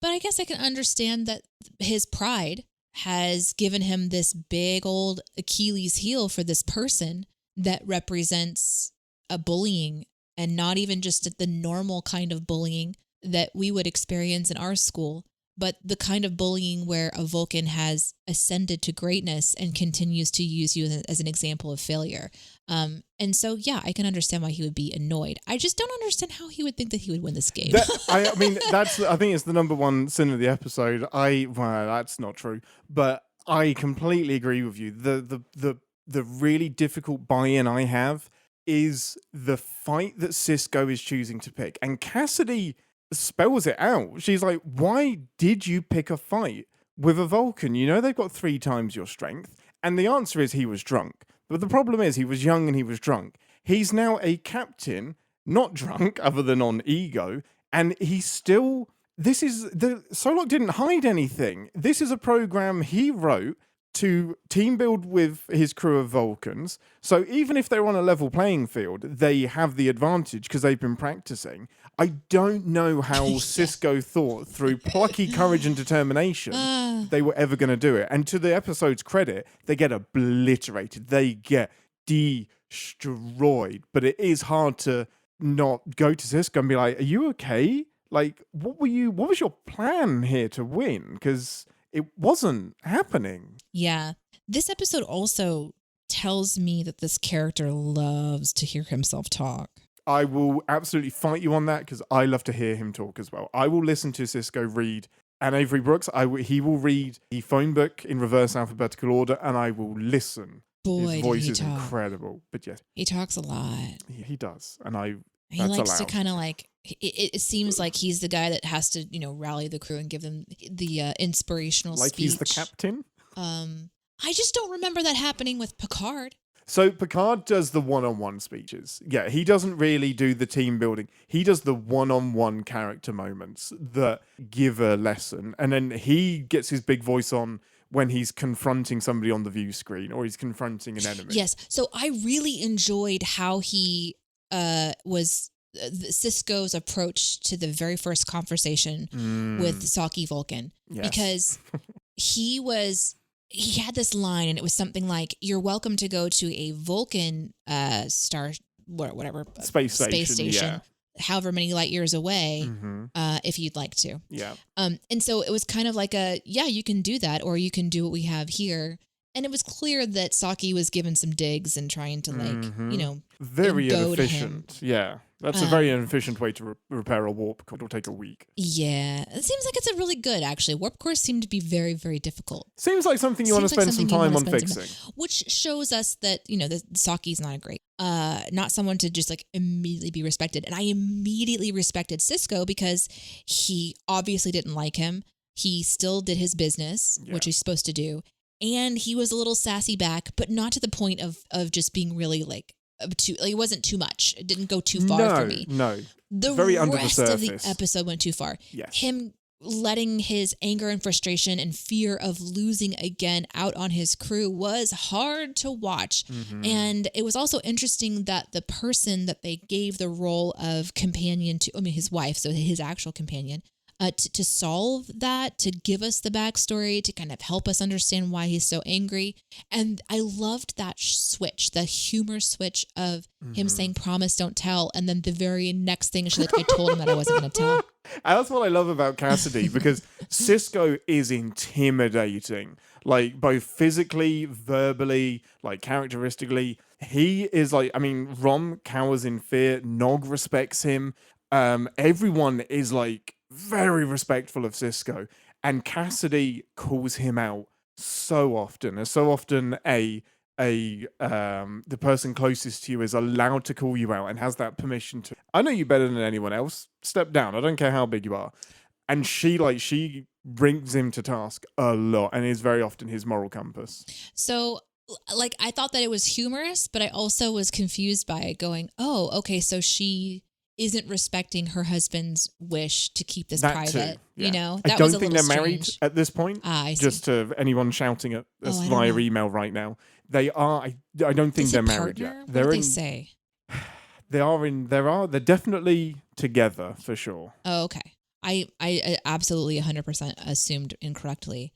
But I guess I can understand that his pride has given him this big old Achilles heel for this person that represents a bullying, and not even just the normal kind of bullying that we would experience in our school, but the kind of bullying where a Vulcan has ascended to greatness and continues to use you as an example of failure. And so, yeah, I can understand why he would be annoyed. I just don't understand how he would think that he would win this game. I think it's the number one sin of the episode. Well, that's not true, but I completely agree with you. The really difficult buy-in I have is the fight that Sisko is choosing to pick. And Cassidy spells it out. She's like, why did you pick a fight with a Vulcan? You know they've got 3 times your strength. And the answer is he was drunk. But the problem is he was young and he was drunk. He's now a captain, not drunk, other than on ego, and he's still... Solok didn't hide anything. This is a program he wrote to team build with his crew of Vulcans. So even if they're on a level playing field, they have the advantage because they've been practicing. I don't know how Sisko thought through plucky courage and determination they were ever going to do it. And to the episode's credit, they get obliterated. They get destroyed. But it is hard to not go to Sisko and be like, are you okay? Like, what was your plan here to win? Because it wasn't happening. Yeah. This episode also tells me that this character loves to hear himself talk. I will absolutely fight you on that because I love to hear him talk as well. I will listen to Sisko read, and Avery Brooks, he will read the phone book in reverse alphabetical order, and I will listen. Boy, his voice is incredible. But yes. He talks a lot. He does. And He likes to kind of like, it seems like he's the guy that has to, rally the crew and give them the inspirational like speech. He's the captain? I just don't remember that happening with Picard. So Picard does the one-on-one speeches. Yeah, he doesn't really do the team building. He does the one-on-one character moments that give a lesson. And then he gets his big voice on when he's confronting somebody on the view screen or he's confronting an enemy. Yes. So I really enjoyed how he was Sisko's approach to the very first conversation with Saki Vulcan. Yes. Because he had this line and it was something like, "You're welcome to go to a Vulcan space station, however many light years away, if you'd like to." Yeah. And so it was kind of like you can do that, or you can do what we have here. And it was clear that Saki was given some digs and trying to very goad inefficient. him. Yeah. That's a very inefficient way to repair a warp core. It'll take a week. Yeah. It seems like it's a really good, actually. Warp cores seem to be very, very difficult. Seems like something you want to spend some time on fixing. Which shows us that, that Saki's not not someone to just like immediately be respected. And I immediately respected Sisko because he obviously didn't like him. He still did his business, which he's supposed to do. And he was a little sassy back, but not to the point of just being really like, it wasn't too much. It didn't go too far for me. No, the very rest under the surface of the episode went too far. Yes. Him letting his anger and frustration and fear of losing again out on his crew was hard to watch. And it was also interesting that the person that they gave the role of companion to, his wife, so his actual companion, to solve that, to give us the backstory, to kind of help us understand why he's so angry. And I loved that switch, the humor switch of him saying, "Promise, don't tell." And then the very next thing, she's like, "I told him that I wasn't going to tell." And that's what I love about Cassidy, because Sisko is intimidating, like both physically, verbally, like characteristically. He is like, Rom cowers in fear. Nog respects him. Everyone is like very respectful of Sisko, and Cassidy calls him out so often. And so often the person closest to you is allowed to call you out and has that permission to. I know you better than anyone else. Step down. I don't care how big you are. And she brings him to task a lot, and is very often his moral compass. So, I thought that it was humorous, but I also was confused by it, going, "Oh, okay, so she isn't respecting her husband's wish to keep this private." Yeah. That I don't was a think little they're married strange. at this point. I see. Just to anyone shouting at us via email right now, they are. I don't think they're married yet. What did they say? They're definitely together for sure. Oh, okay. I absolutely 100% assumed incorrectly.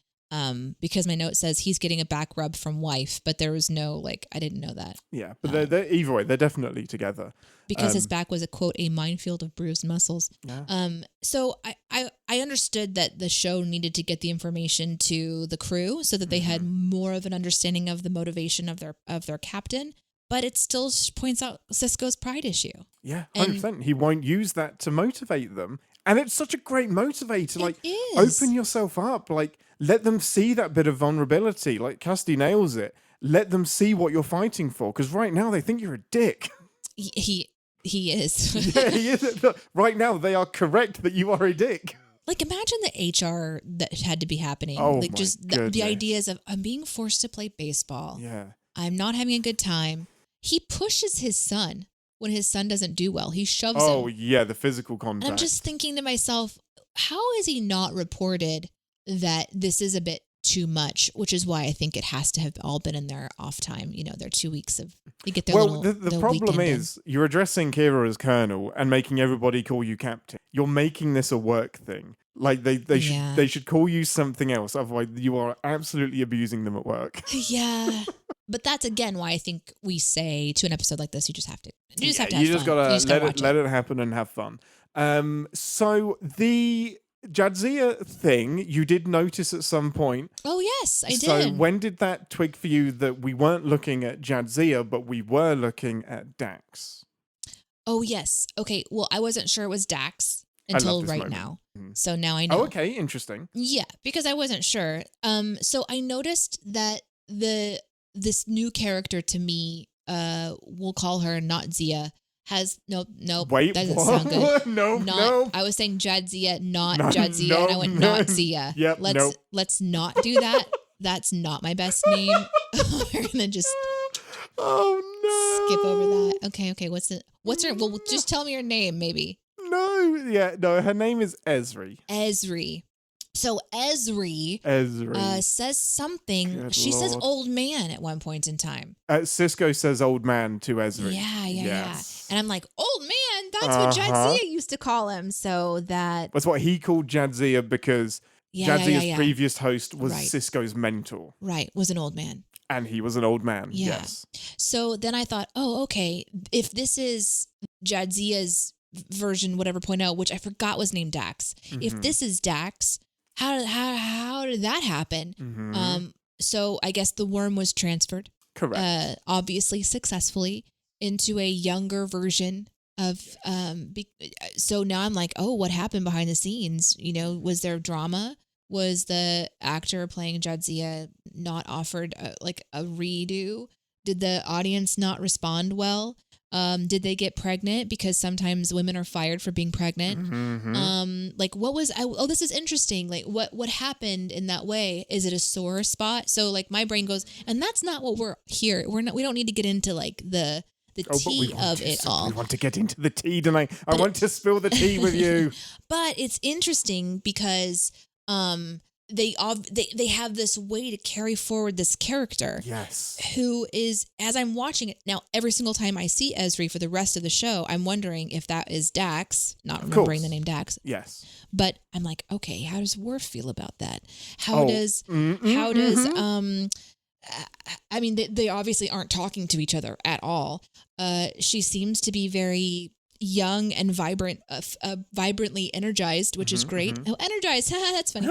Because my note says he's getting a back rub from wife, but there was no, I didn't know that. Yeah, but they're either way, they're definitely together. Because his back was a minefield of bruised muscles. Yeah. So I understood that the show needed to get the information to the crew so that they had more of an understanding of the motivation of their captain, but it still points out Sisko's pride issue. Yeah, 100%. He won't use that to motivate them. And it's such a great motivator. It is. Open yourself up. Let them see that bit of vulnerability. Cassidy nails it. Let them see what you're fighting for. Because right now they think you're a dick. He is. Yeah, he is. Right now they are correct that you are a dick. Imagine the HR that had to be happening. Oh, just the ideas of, I'm being forced to play baseball. Yeah. I'm not having a good time. He pushes his son when his son doesn't do well. He shoves him. Oh, yeah, the physical contact. And I'm just thinking to myself, how is he not reported that this is a bit too much? Which is why I think it has to have all been in their off time. Their 2 weeks of, they get their the problem is you're addressing Kira as Colonel and making everybody call you Captain. You're making this a work thing. They should call you something else. Otherwise, you are absolutely abusing them at work. Yeah. But that's again why I think we say to an episode like this, you just have to have fun. You just gotta let it happen and have fun. So the Jadzia thing, you did notice at some point. Oh yes, I did. So when did that twig for you that we weren't looking at Jadzia, but we were looking at Dax? Oh yes. Okay. Well, I wasn't sure it was Dax until right now. So now I know. Oh, okay, interesting. Yeah, because I wasn't sure. So I noticed that this new character to me, we'll call her not Zia, nope. Wait, doesn't what? sound good. No. I was saying Jadzia, not Jadzia, and I went not Zia. Yep, let's not do that. That's not my best name. We're gonna just skip over that. Okay. What's her? Well, just tell me her name, maybe. No. Her name is Ezri. Ezri. So Ezri says something. Good she Lord. says old man at one point in time. Sisko says old man to Ezri. Yeah. And I'm like, old man? That's what Jadzia used to call him. So that's what he called Jadzia because Jadzia's previous host was Sisko's mentor. Right, was an old man. And he was an old man, yes. So then I thought, oh, okay, if this is Jadzia's version, whatever 0.0, which I forgot was named Dax. If this is Dax, how did that happen? So I guess the worm was transferred. Correct. Obviously successfully into a younger version of so now I'm like, oh, what happened behind the scenes? Was there drama? Was the actor playing Jadzia not offered a redo? Did the audience not respond well? Did they get pregnant? Because sometimes women are fired for being pregnant. What was, this is interesting. Like what happened in that way? Is it a sore spot? So my brain goes, and that's not what we're here. We don't need to get into the tea of it all. We want to get into the tea tonight. I want to spill the tea with you. But it's interesting because they have this way to carry forward this character. Yes. Who is, as I'm watching it now, every single time I see Ezri for the rest of the show, I'm wondering if that is Dax, not remembering the name Dax. Yes. But I'm like, okay, how does Worf feel about that? How does I mean, they obviously aren't talking to each other at all. She seems to be very young and vibrantly energized, which is great. Oh, energized. That's funny.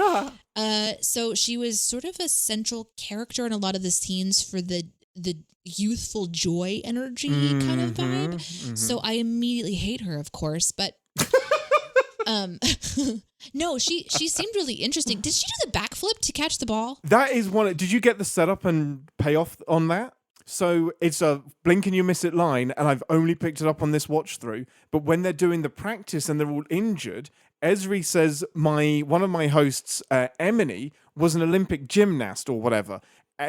So she was sort of a central character in a lot of the scenes for the youthful joy energy kind of vibe. So I immediately hate her, of course, but no, she seemed really interesting. Did she do the backflip to catch the ball? That is one. Did you get the setup and payoff on that? So it's a blink and you miss it line, and I've only picked it up on this watch through. But when they're doing the practice and they're all injured, Ezri says one of my hosts, Emily, was an Olympic gymnast or whatever.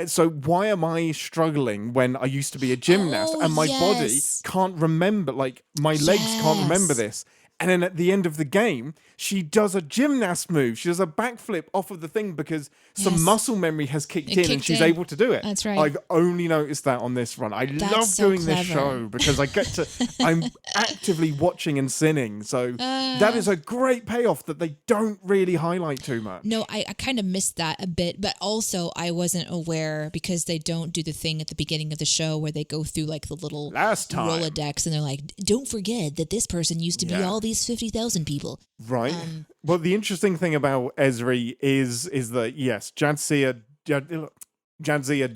So why am I struggling when I used to be a gymnast and my body can't remember, my legs can't remember this? And then at the end of the game, she does a gymnast move. She does a backflip off of the thing because some muscle memory has kicked in and she's able to do it. That's right. I've only noticed that on this run. I love doing this show because I'm actively watching and sinning. So that is a great payoff that they don't really highlight too much. No, I kind of missed that a bit, but also I wasn't aware because they don't do the thing at the beginning of the show where they go through the little Rolodex and they're like, don't forget that this person used to be all these 50,000 people. Right. Well, the interesting thing about Ezri is that, yes, Jadzia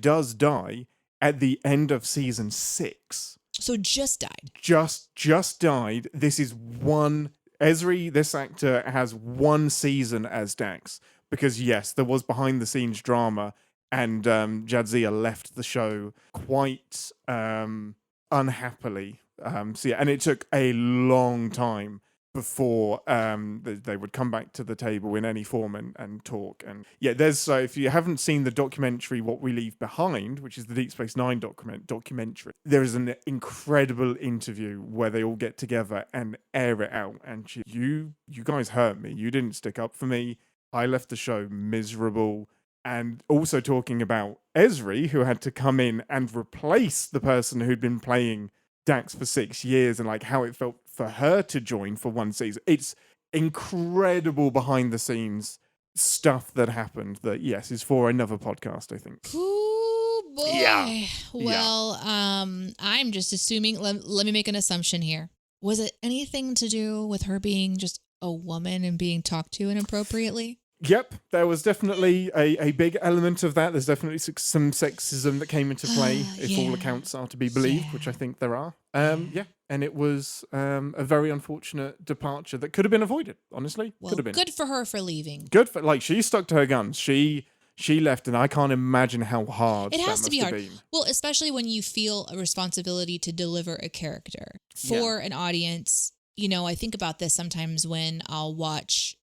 does die at the end of season 6. So just died. Just died. This is Ezri, this actor, has one season as Dax. Because, yes, there was behind the scenes drama and Jadzia left the show quite unhappily. And it took a long time before they would come back to the table in any form and talk. And so if you haven't seen the documentary What We Leave Behind, which is the Deep Space Nine documentary, there is an incredible interview where they all get together and air it out. And you guys hurt me. You didn't stick up for me. I left the show miserable. And also talking about Ezri, who had to come in and replace the person who'd been playing Dax for 6 years and how it felt for her to join for one season. It's incredible behind the scenes stuff that happened that, yes, is for another podcast, I think. Ooh, boy. Yeah. Well, I'm just assuming, let me make an assumption here. Was it anything to do with her being just a woman and being talked to inappropriately? Yep, there was definitely a big element of that. There's definitely some sexism that came into play, if all accounts are to be believed, which I think there are. And it was a very unfortunate departure that could have been avoided, honestly. Well, could have been. Good for her for leaving. Good for, she stuck to her guns. She she left, and I can't imagine how hard it has that to be must hard. have been. Well, especially when you feel a responsibility to deliver a character for an audience. You know, I think about this sometimes when I'll watch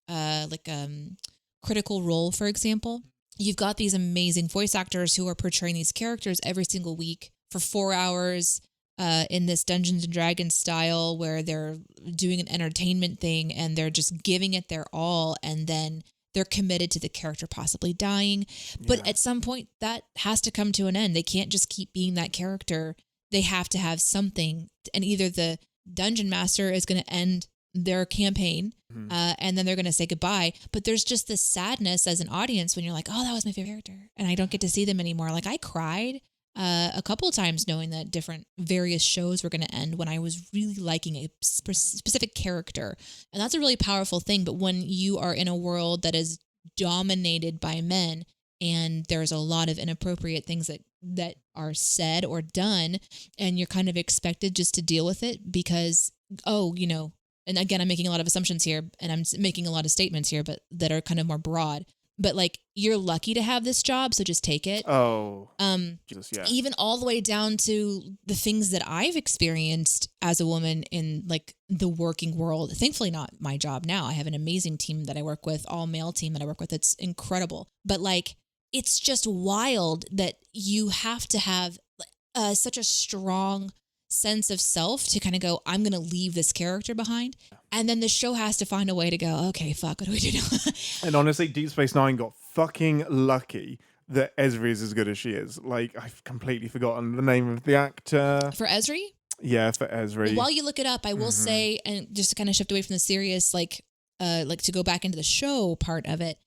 Critical Role, for example. You've got these amazing voice actors who are portraying these characters every single week for 4 hours in this Dungeons and Dragons style where they're doing an entertainment thing and they're just giving it their all, and then they're committed to the character possibly dying. But at some point that has to come to an end. They can't just keep being that character. They have to have something, and either the Dungeon Master is going to end their campaign and then they're going to say goodbye. But there's just this sadness as an audience when you're like, oh, that was my favorite character, and I don't get to see them anymore. Like I cried a couple of times knowing that different various shows were going to end when I was really liking a specific character. And that's a really powerful thing. But when you are in a world that is dominated by men and there's a lot of inappropriate things that are said or done, and you're kind of expected just to deal with it because, and again, I'm making a lot of assumptions here and I'm making a lot of statements here, but that are kind of more broad. But like, you're lucky to have this job, so just take it. Oh, Jesus, yeah. Even all the way down to the things that I've experienced as a woman in like the working world. Thankfully, not my job now. I have an amazing team that I work with, all male team that I work with. It's incredible. But like, it's just wild that you have to have such a strong sense of self to kind of go, I'm going to leave this character behind. And then the show has to find a way to go, okay, fuck, what do we do now? And honestly, Deep Space Nine got fucking lucky that Ezri is as good as she is. Like, I've completely forgotten the name of the actor. For Ezri? Yeah, for Ezri. While you look it up, I will say, and just to kind of shift away from the serious, like to go back into the show part of it,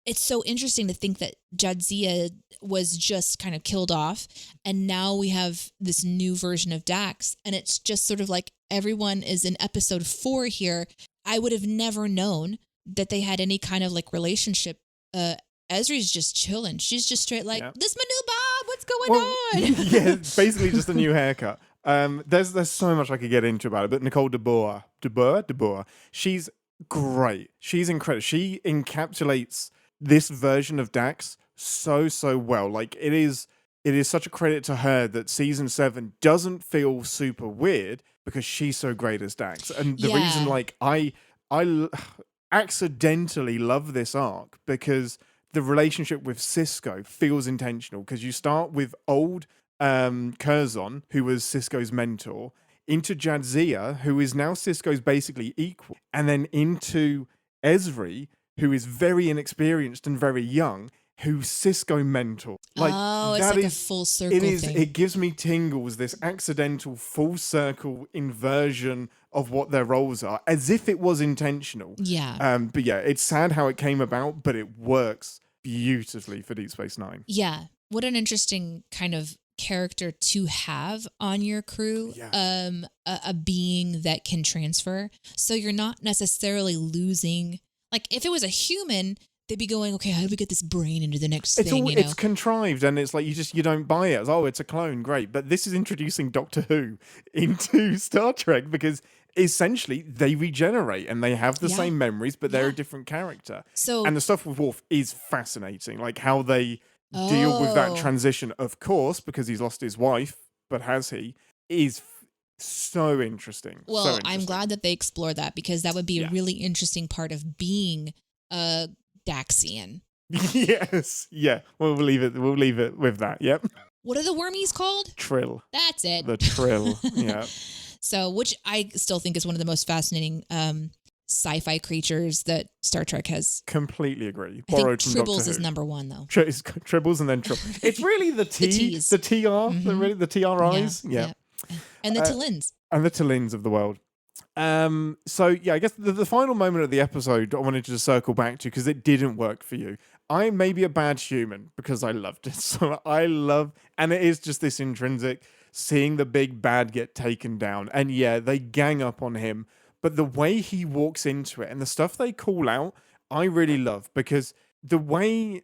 it's so interesting to think that Jadzia was just kind of killed off, and now we have this new version of Dax, and it's just sort of like everyone is in episode 4 here. I would have never known that they had any kind of like relationship. Ezri's just chilling. She's just straight like, this my new Bob, what's going on? Yeah, basically just a new haircut. There's so much I could get into about it, but Nicole DeBoer, she's great. She's incredible. She encapsulates this version of Dax so well. Like, it is such a credit to her that season 7 doesn't feel super weird because she's so great as Dax. And the reason, like, I accidentally love this arc because the relationship with Sisko feels intentional, because you start with old Curzon, who was Sisko's mentor, into Jadzia, who is now Sisko's basically equal, and then into Ezri, who is very inexperienced and very young, who's Sisko mentor. Like, it's like a full circle thing. It gives me tingles, this accidental full circle inversion of what their roles are, as if it was intentional. Yeah. But yeah, it's sad how it came about, but it works beautifully for Deep Space Nine. Yeah. What an interesting kind of character to have on your crew. Yeah. A being that can transfer. So you're not necessarily losing. Like, if it was a human, they'd be going, okay, how do we get this brain into the next thing? It's contrived, and it's like you don't buy it. It's a clone, great. But this is introducing Doctor Who into Star Trek because essentially they regenerate and they have the same memories, but they're a different character. And the stuff with Worf is fascinating, like how they deal with that transition. Of course, because he's lost his wife, but has he? Is so interesting. Well, I'm glad that they explore that, because that would be a really interesting part of being a Daxian. Yes. Yeah. We'll leave it with that. Yep. What are the wormies called? Trill. That's it. The Trill. Yeah. So, which I still think is one of the most fascinating sci-fi creatures that Star Trek has. Completely agree. I think Tribbles is number 1, though. It's Tribbles and then Trill. It's really the T's. The TR, the TRIs. Yeah. And the Talins. And the Talins of the world. So, yeah, I guess the final moment of the episode I wanted to just circle back to, because it didn't work for you. I may be a bad human because I loved it. So and it is just this intrinsic, seeing the big bad get taken down. And yeah, they gang up on him. But the way he walks into it and the stuff they call out, I really love, because the way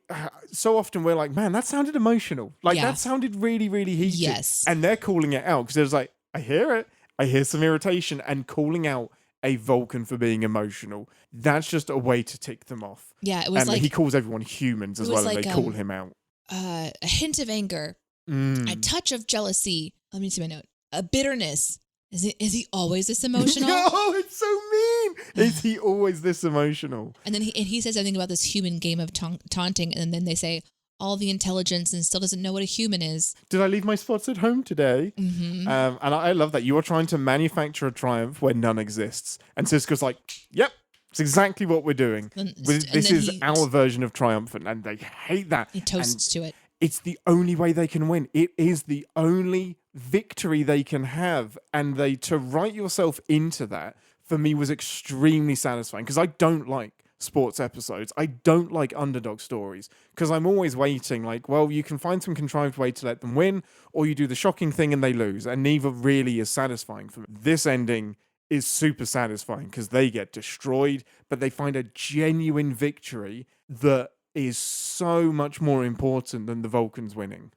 so often we're like, man, that sounded emotional. Like that sounded really, really heated. Yes. And they're calling it out because there's like, I hear it. I hear some irritation, and calling out a Vulcan for being emotional. That's just a way to tick them off. Yeah, it was and like he calls everyone humans as well, and they call him out. A hint of anger, a touch of jealousy. Let me see my note. A bitterness. Is he always this emotional? No, it's so mean. Is he always this emotional? And then he says something about this human game of taunting, and then they say all the intelligence and still doesn't know what a human is. Did I leave my spots at home today? Mm-hmm. And I love that. You are trying to manufacture a triumph where none exists. And Sisko's like, yep, it's exactly what we're doing. This is our version of triumphant, and they hate that. He toasts to it. It's the only way they can win. It is the only victory they can have. And to write yourself into that, for me, was extremely satisfying. Because I don't like sports episodes. I don't like underdog stories. Because I'm always waiting, like, well, you can find some contrived way to let them win, or you do the shocking thing and they lose. And neither really is satisfying for me. This ending is super satisfying because they get destroyed, but they find a genuine victory that is so much more important than the Vulcans winning.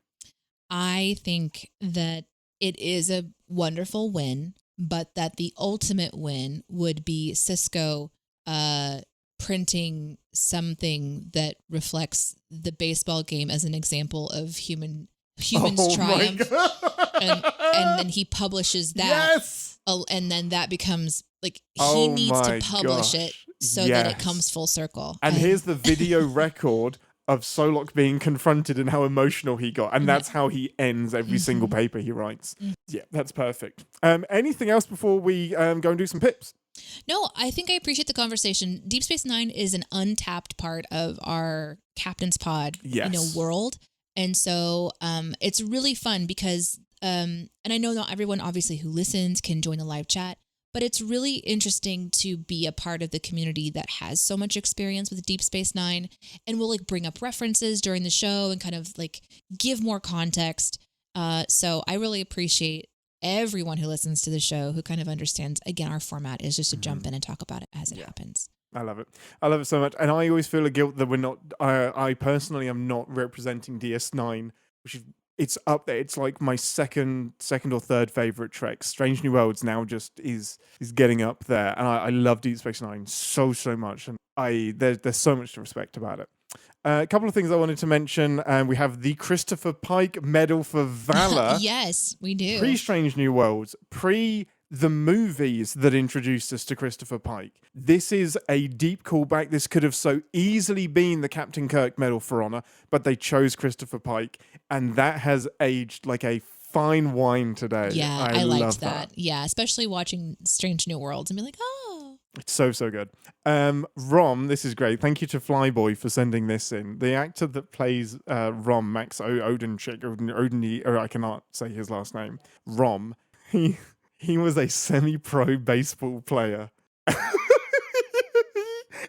I think that it is a wonderful win, but that the ultimate win would be Sisko printing something that reflects the baseball game as an example of humans triumph. And then he publishes that. Yes! And then that becomes like he needs to publish it so that it comes full circle. And here's the video record of Solok being confronted and how emotional he got. And that's how he ends every single paper he writes. Yeah, that's perfect. Anything else before we go and do some pips? No, I think I appreciate the conversation. Deep Space Nine is an untapped part of our Captain's Pod world. And so it's really fun because, and I know not everyone obviously who listens can join the live chat, but it's really interesting to be a part of the community that has so much experience with Deep Space Nine, and will like bring up references during the show and kind of like give more context. So I really appreciate everyone who listens to the show who kind of understands, again, our format is just to jump in and talk about it as it happens. I love it. I love it so much. And I always feel a guilt that we're not, I personally am not representing DS9, which is, it's up there. It's like my second or third favorite Trek. Strange New Worlds now just is getting up there. And I love Deep Space Nine so much. And there's so much to respect about it. A couple of things I wanted to mention. We have the Christopher Pike Medal for Valor. Yes, we do. Pre-Strange New Worlds, the movies that introduced us to Christopher Pike. This is a deep callback. This could have so easily been the Captain Kirk Medal for Honor, but they chose Christopher Pike, and that has aged like a fine wine today. Yeah, I liked that. Yeah, especially watching Strange New Worlds and be like, oh. It's so good. Rom, this is great. Thank you to Flyboy for sending this in. The actor that plays Rom, Max Odenchik, or I cannot say his last name, Rom, he was a semi-pro baseball player.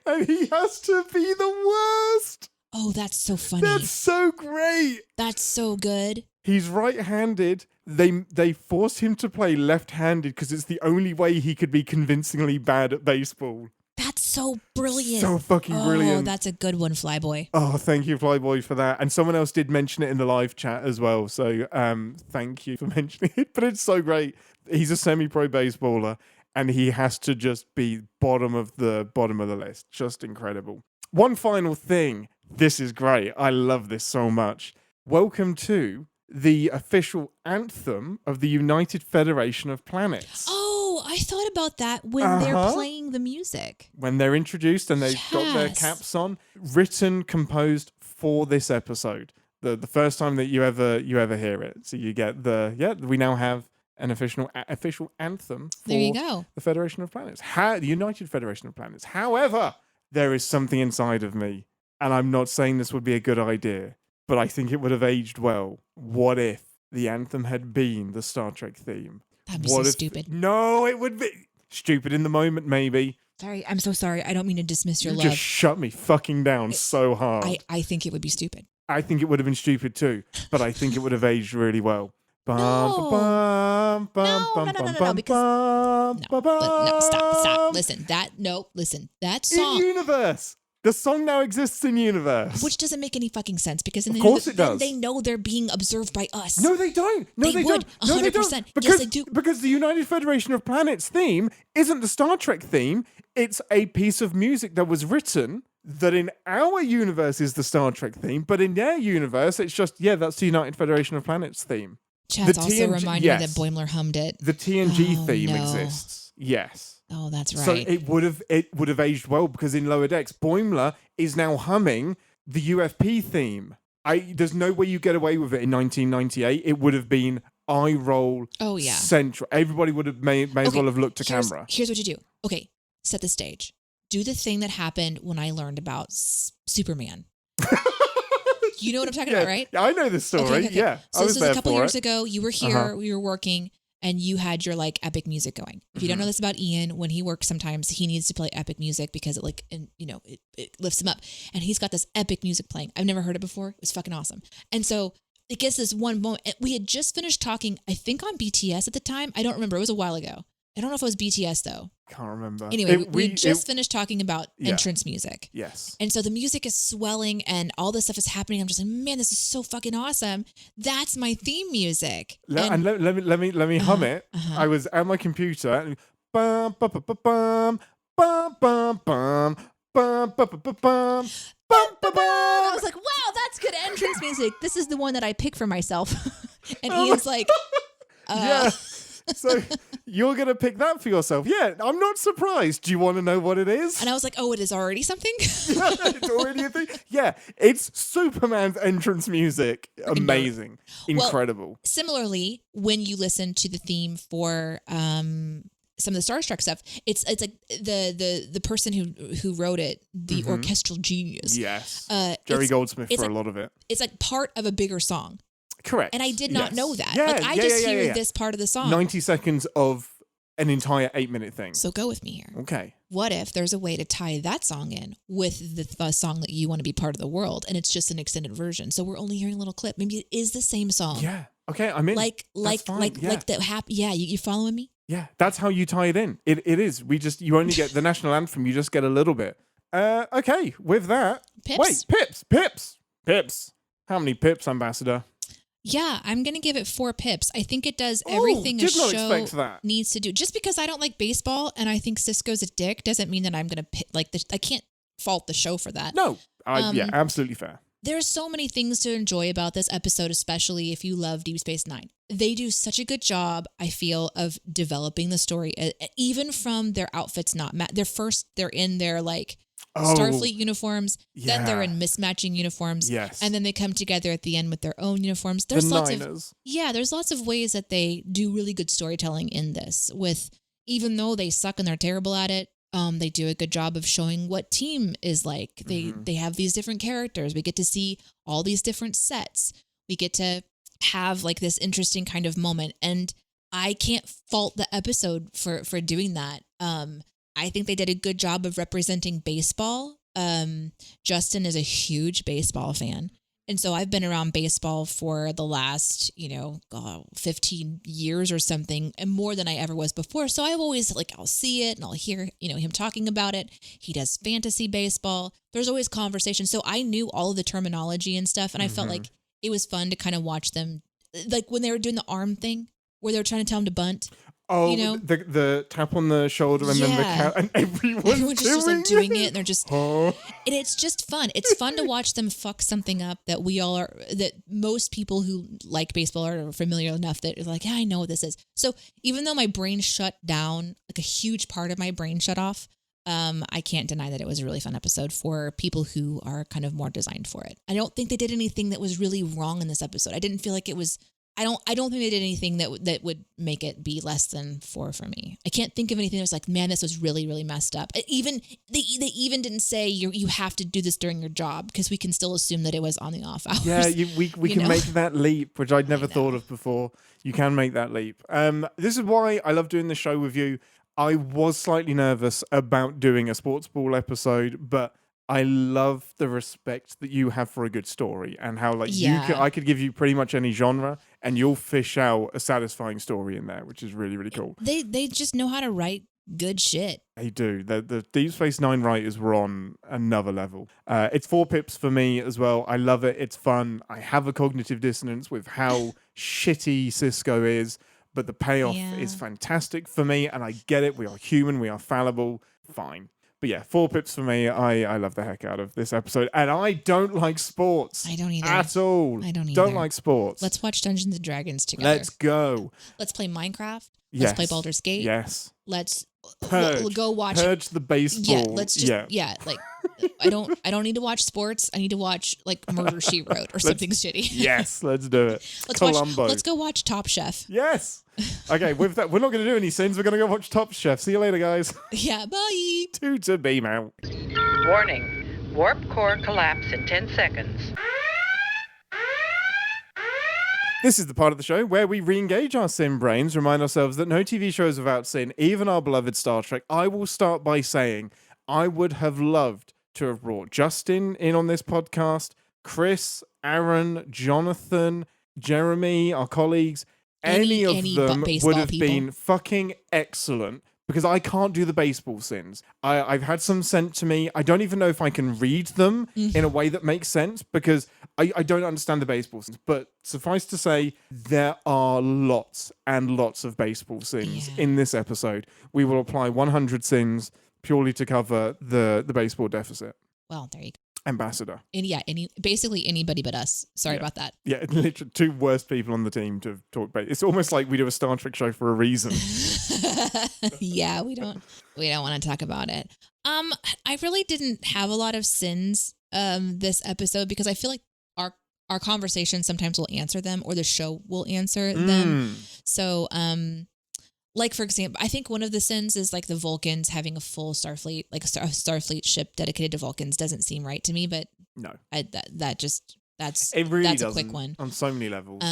And he has to be the worst. Oh, that's so funny. That's so great. That's so good. He's right-handed. They forced him to play left-handed because it's the only way he could be convincingly bad at baseball. That's so brilliant. So fucking brilliant. Oh, that's a good one, Flyboy. Oh, thank you, Flyboy, for that. And someone else did mention it in the live chat as well. So thank you for mentioning it. But it's so great. He's a semi-pro baseballer, and he has to just be bottom of the list. Just incredible. One final thing. This is great. I love this so much. Welcome to the official anthem of the United Federation of Planets. Oh, I thought about that when they're playing the music. When they're introduced and they've got their caps on. Written, composed for this episode. The first time that you ever hear it. So you get we now have an official anthem for there you go. The Federation of Planets. The United Federation of Planets. However, there is something inside of me, and I'm not saying this would be a good idea, but I think it would have aged well. What if the anthem had been the Star Trek theme? That'd be so stupid. No, it would be stupid in the moment, maybe. Sorry, I'm so sorry. I don't mean to dismiss your you love. Just shut me fucking down so hard. I think it would be stupid. I think it would have been stupid too, but I think it would have aged really well. No, stop. Listen, that song. In universe. The song now exists in universe. Which doesn't make any fucking sense because Of course it does. they know they're being observed by us. No, they don't. No, they would. don't. No, they 100%. don't. Yes, they do. Because the United Federation of Planets theme isn't the Star Trek theme. It's a piece of music that was written that in our universe is the Star Trek theme, but in their universe, it's just, that's the United Federation of Planets theme. Chad's also reminding me that Boimler hummed it. The TNG theme exists. Yes. Oh, that's right. So it would have aged well because in Lower Decks, Boimler is now humming the UFP theme. There's no way you get away with it in 1998. It would have been eye roll. Oh yeah. Central. Everybody would have may as well have looked to camera. Here's what you do. Okay, set the stage. Do the thing that happened when I learned about Superman. You know what I'm talking about, right? Yeah, I know this story. Okay. Yeah. So this was a couple years ago. You were here. We were working. And you had your like epic music going. If you don't know this about Ian, when he works, sometimes he needs to play epic music because it like, and you know, it lifts him up. And he's got this epic music playing. I've never heard it before. It was fucking awesome. And so it gets this one moment. We had just finished talking, I think on BTS at the time. I don't remember. It was a while ago. I don't know if it was BTS though. Can't remember. Anyway, we just finished talking about entrance music. Yes. And so the music is swelling and all this stuff is happening. I'm just like, man, this is so fucking awesome. That's my theme music. Let me hum it. I was at my computer and bum bum bum bum bum bum bum bum bum bum bum. I was like, wow, that's good entrance music. This is the one that I pick for myself. And Ian's like, yeah. So you're going to pick that for yourself. Yeah, I'm not surprised. Do you want to know what it is? And I was like, oh, it is already something? It's already a thing? Yeah, it's Superman's entrance music. Amazing. Incredible. Well, similarly, when you listen to the theme for some of the Star Trek stuff, it's like the person who wrote it, the orchestral genius. Yes. Jerry Goldsmith for a lot of it. It's like part of a bigger song. Correct. And I did not know that. Yeah, like I just hear this part of the song. 90 seconds of an entire 8-minute thing. So go with me here. Okay. What if there's a way to tie that song in with the song that you want to be part of the world and it's just an extended version? So we're only hearing a little clip. Maybe it is the same song. Yeah. Okay, I'm in. Like the happy. Yeah, you following me? Yeah, that's how you tie it in. It is. You only get the national anthem. You just get a little bit. Okay, with that. Pips. Wait, Pips. How many Pips, Ambassador? Yeah, I'm going to give it 4 pips. I think it does everything a show needs to do. Just because I don't like baseball and I think Sisko's a dick doesn't mean that I'm going to I can't fault the show for that. No, yeah, absolutely fair. There's so many things to enjoy about this episode, especially if you love Deep Space Nine. They do such a good job, I feel, of developing the story, even from their outfits not they're in their like Starfleet uniforms, then they're in mismatching uniforms, and then they come together at the end with their own uniforms. There's there's lots of ways that they do really good storytelling in this. With even though they suck and they're terrible at it, they do a good job of showing what team is like. They have these different characters. We get to see all these different sets. We get to have like this interesting kind of moment, and I can't fault the episode for doing that. I think they did a good job of representing baseball. Justin is a huge baseball fan. And so I've been around baseball for the last, 15 years or something, and more than I ever was before. So I've always I'll see it and I'll hear, him talking about it. He does fantasy baseball. There's always conversation. So I knew all of the terminology and stuff. And I felt like it was fun to kind of watch them, like when they were doing the arm thing where they were trying to tell him to bunt. Oh, the tap on the shoulder and then the count, and everyone's just like doing it, and they're just, and it's just fun. It's fun to watch them fuck something up that that most people who like baseball are familiar enough that like, yeah, I know what this is. So even though my brain shut down, like a huge part of my brain shut off, I can't deny that it was a really fun episode for people who are kind of more designed for it. I don't think they did anything that was really wrong in this episode. I didn't feel like it was. I don't think they did anything that would make it be less than 4 for me. I can't think of anything that was like, man, this was really, really messed up. They even didn't say you have to do this during your job, because we can still assume that it was on the off hours. Yeah, we can make that leap, which I'd never thought of before. You can make that leap. This is why I love doing the show with you. I was slightly nervous about doing a sports ball episode, but I love the respect that you have for a good story, and how I could give you pretty much any genre and you'll fish out a satisfying story in there, which is really, really cool. They just know how to write good shit. They do. The Deep Space Nine writers were on another level. It's 4 pips for me as well. I love it. It's fun. I have a cognitive dissonance with how shitty Sisko is, but the payoff is fantastic for me, and I get it. We are human. We are fallible. Fine. But yeah, 4 pips for me. I love the heck out of this episode. And I don't like sports. I don't either. At all. I don't either. Don't like sports. Let's watch Dungeons and Dragons together. Let's go. Let's play Minecraft. Yes. Let's play Baldur's Gate. Yes. Let's Purge. go watch. Purge the baseball. Yeah, let's just like I don't need to watch sports. I need to watch like Murder She Wrote or something shitty. Yes, let's do it. Columbo. Let's go watch Top Chef. Yes. Okay, with that, we're not going to do any sins. We're going to go watch Top Chef. See you later, guys. Yeah, bye. 2 to beam out. Warning. Warp core collapse in 10 seconds. This is the part of the show where we re-engage our sin brains, remind ourselves that no TV show is without sin, even our beloved Star Trek. I will start by saying I would have loved to have brought Justin in on this podcast, Chris, Aaron, Jonathan, Jeremy, our colleagues. Any of them would have been fucking excellent. Because I can't do the baseball sins. I've had some sent to me. I don't even know if I can read them in a way that makes sense because I don't understand the baseball sins. But suffice to say, there are lots and lots of baseball sins in this episode. We will apply 100 sins purely to cover the baseball deficit. Well, there you go. Ambassador. And basically anybody but us. Sorry about that. Yeah, literally 2 worst people on the team to talk about. It's almost like we do a Star Trek show for a reason. Yeah, we don't want to talk about it. I really didn't have a lot of sins this episode because I feel like our conversation sometimes will answer them or the show will answer them. So like, for example, I think one of the sins is like the Vulcans having a full Starfleet, like a Starfleet ship dedicated to Vulcans doesn't seem right to me, but no, that's a quick one on so many levels.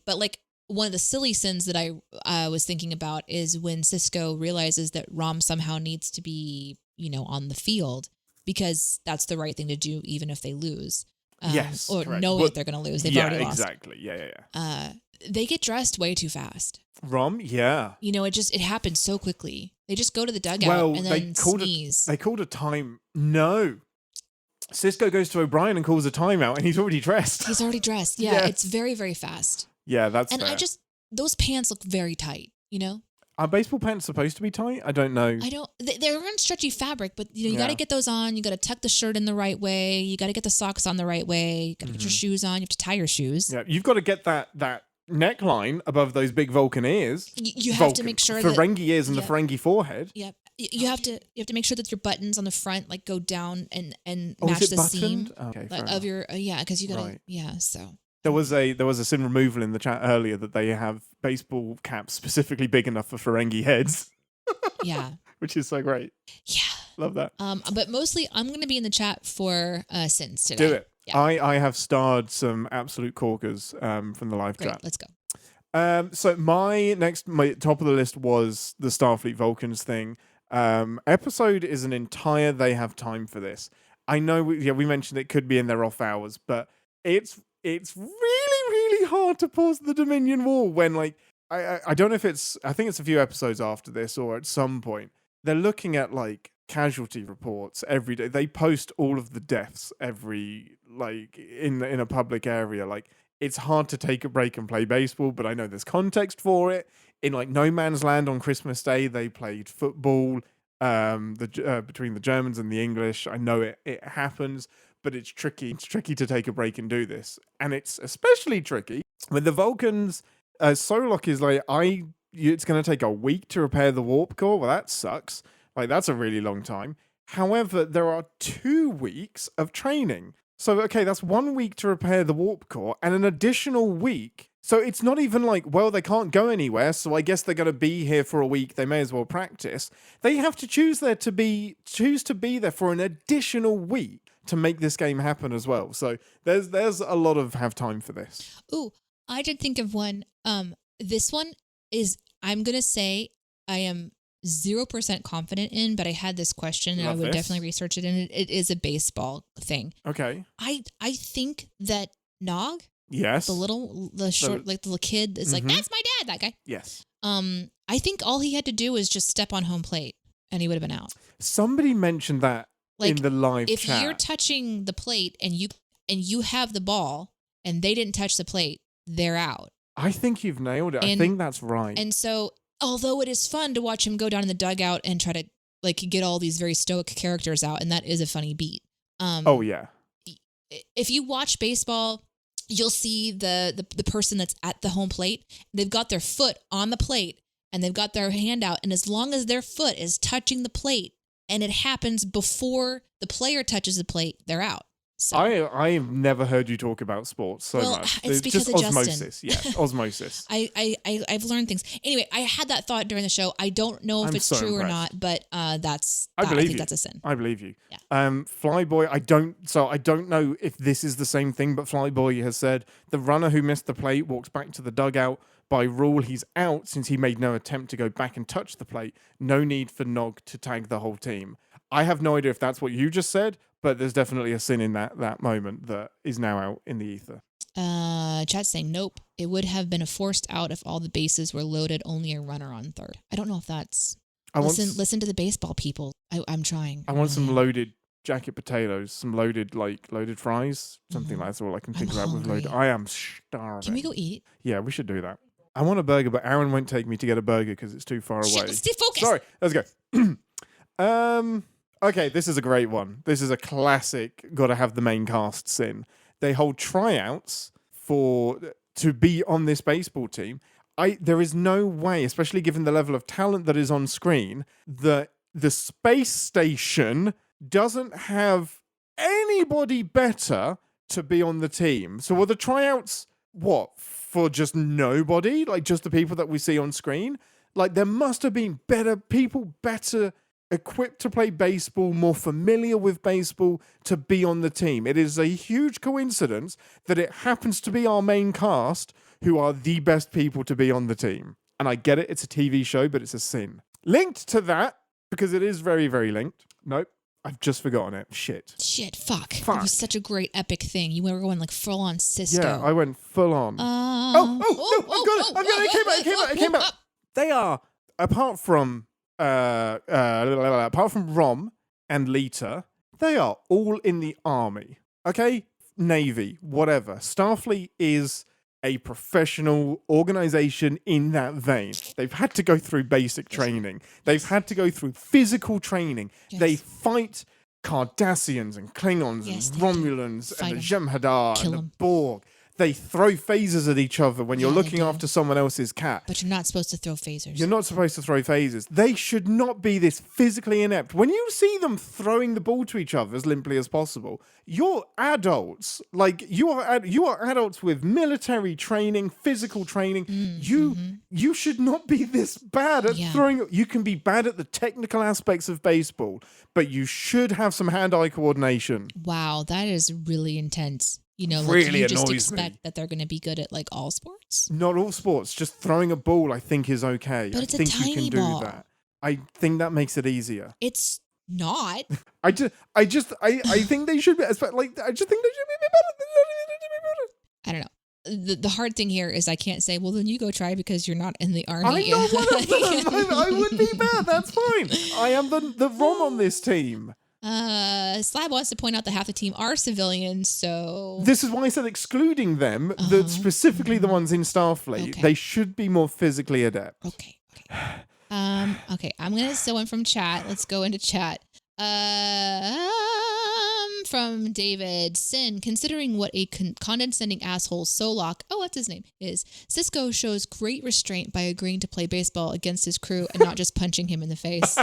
But like one of the silly sins that I was thinking about is when Sisko realizes that Rom somehow needs to be, on the field because that's the right thing to do, even if they lose. Yes, or correct. knowing that they're going to lose, they've already lost. Exactly. Yeah. They get dressed way too fast. Rom, yeah. It happens so quickly. They just go to the dugout and then sneeze. They called a time. No. Sisko goes to O'Brien and calls a timeout, and he's already dressed. He's already dressed. Yeah, yes. It's very, very fast. Yeah, that's and fair. Those pants look very tight, Are baseball pants supposed to be tight? I don't know. They're on stretchy fabric, but you got to get those on. You got to tuck the shirt in the right way. You got to get the socks on the right way. You got to get your shoes on. You have to tie your shoes. Yeah, you've got to get that neckline above those big Vulcan ears. You have to make sure that Ferengi ears and the Ferengi forehead. Yep. You have to make sure that your buttons on the front like go down and match the seam of your because you got to so. There was a sin removal in the chat earlier that they have baseball caps specifically big enough for Ferengi heads. Yeah. Which is so great. Yeah. Love that. But mostly I'm going to be in the chat for sins today. Do it. Yeah. I have starred some absolute corkers from the live chat. Let's go. So my top of the list was the Starfleet Vulcans thing. Episode is an entire they have time for this. I know we mentioned it could be in their off hours, but it's really, really hard to pause the Dominion War when I don't know if I think it's a few episodes after this or at some point. They're looking at casualty reports every day. They post all of the deaths in a public area. It's hard to take a break and play baseball, but I know there's context for it. In No Man's Land on Christmas Day, they played football between the Germans and the English. I know it happens, but it's tricky. It's tricky to take a break and do this. And it's especially tricky when the Vulcans, Solok is it's going to take a week to repair the warp core. Well, that sucks. That's a really long time. However, there are 2 weeks of training. So, okay, that's 1 week to repair the warp core and an additional week. So it's not even they can't go anywhere, so I guess they're going to be here for a week. They may as well practice. They have to choose to be there for an additional week to make this game happen as well. So there's a lot of have time for this. Ooh, I did think of one. This one is, I'm going to say I am 0% confident in, but I had this question and I would definitely research it, and it is a baseball thing. Okay. I think that Nog, yes, the little kid is that's my dad, that guy. Yes. I think all he had to do was just step on home plate. and he would have been out. Somebody mentioned that in the live if chat. If you're touching the plate and you have the ball and they didn't touch the plate, they're out. I think you've nailed it. I think that's right. And so, although it is fun to watch him go down in the dugout and try to like get all these very stoic characters out, and that is a funny beat. Oh yeah. If you watch baseball, you'll see the person that's at the home plate. They've got their foot on the plate and they've got their hand out, and as long as their foot is touching the plate and it happens before the player touches the plate, they're out. So. I've never heard you talk about sports so much. It's because just of osmosis. Justin. Yeah, osmosis. I've learned things. Anyway, I had that thought during the show. I don't know if it's so true impressed. or not, but I believe think that's a sin. I believe you. Yeah. Flyboy, I don't know if this is the same thing, but Flyboy has said the runner who missed the plate walks back to the dugout. By rule, he's out since he made no attempt to go back and touch the plate. No need for Nog to tag the whole team. I have no idea if that's what you just said, but there's definitely a sin in that moment that is now out in the ether. Chat's saying, nope. It would have been a forced out if all the bases were loaded, only a runner on third. I don't know if that's... Listen to the baseball people. I'm trying. I want some loaded jacket potatoes, some loaded fries, something like that. That's all I can think about with loaded. I am starving. Can we go eat? Yeah, we should do that. I want a burger, but Aaron won't take me to get a burger because it's too far away. Shit, stay focused. Sorry, let's go. Okay, this is a great one. This is a classic. Got to have the main cast sin. They hold tryouts to be on this baseball team. There is no way, especially given the level of talent that is on screen, that the space station doesn't have anybody better to be on the team. So are the tryouts for just nobody? Like just the people that we see on screen? Like there must have been better equipped to play baseball, more familiar with baseball to be on the team. It is a huge coincidence that it happens to be our main cast who are the best people to be on the team. And I get it, it's a TV show, but it's a sin. Linked to that, because it is very, very linked. Nope, I've just forgotten it. Shit, fuck. It was such a great epic thing. You were going like full on Sisko. Yeah, I went full on. No, it came out. They are, apart from Rom and Lita, they are all in the army. Okay? Navy, whatever. Starfleet is a professional organization in that vein. They've had to go through basic training. They've had to go through physical training. Yes. They fight Cardassians and Klingons and Romulans and the Jem'Hadar and the Borg. They throw phasers at each other when you're looking after someone else's cat. But you're not supposed to throw phasers. You're not supposed to throw phasers. They should not be this physically inept. When you see them throwing the ball to each other as limply as possible, you're adults. Like you are adults with military training, physical training. You should not be this bad at throwing. You can be bad at the technical aspects of baseball, but you should have some hand-eye coordination. Wow, that is really intense. You know, like really you just annoys expect me. that they're going to be good at like all sports. Not all sports. Just throwing a ball, I think, is okay. But it's I think a tiny you can ball. do that. I think that makes it easier. It's not. I think they should be. I just think they should be better. I don't know. The hard thing here is I can't say, well, then you go try because you're not in the army. I know I would be bad. That's fine. I am the Rom on this team. Slab wants to point out that half the team are civilians, so... This is why I said excluding them, that specifically the ones in Starfleet, Okay. they should be more physically adept. Okay. Okay, I'm going to steal one from chat. Let's go into chat. From David Sin, considering what a condescending asshole Solok, what's his name, is, Sisko shows great restraint by agreeing to play baseball against his crew and not just punching him in the face.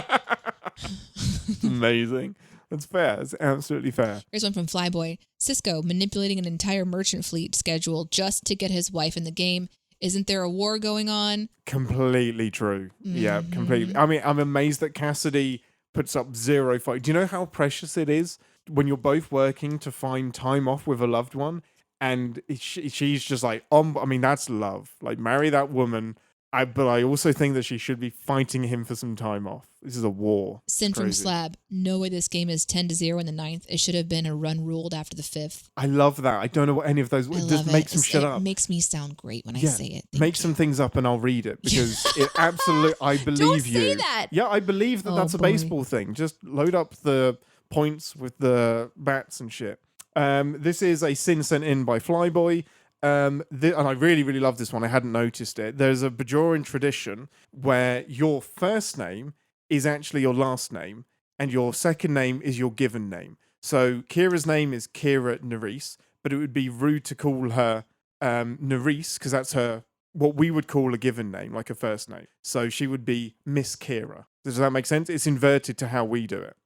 Amazing. That's fair. It's absolutely fair. Here's one from Flyboy. Sisko manipulating an entire merchant fleet schedule just to get his wife in the game. Isn't there a war going on? Completely true. Yeah, completely. I mean, I'm amazed that Cassidy puts up 0 fight. Do you know how precious it is when you're both working to find time off with a loved one? And she's just like, I mean, that's love. Like, marry that woman, But I also think that she should be fighting him for some time off. This is a war. Sin from Crazy. Slab. No way this game is 10-0 in the 9th. It should have been a run ruled after the 5th. I love that. I don't know what any of those. Just make some shit up. It makes me sound great when I say it. Make some things up and I'll read it because it absolutely. I believe Don't you. say that. Yeah, I believe that that's a baseball thing. Just load up the points with the bats and shit. This is a sin sent in by Flyboy. And I really, really love this one. I hadn't noticed it. There's a Bajoran tradition where your first name is actually your last name, and your second name is your given name. So Kira's name is Kira Nerys, but it would be rude to call her Nerys because that's her what we would call a given name, like a first name. So she would be Miss Kira. Does that make sense? It's inverted to how we do it.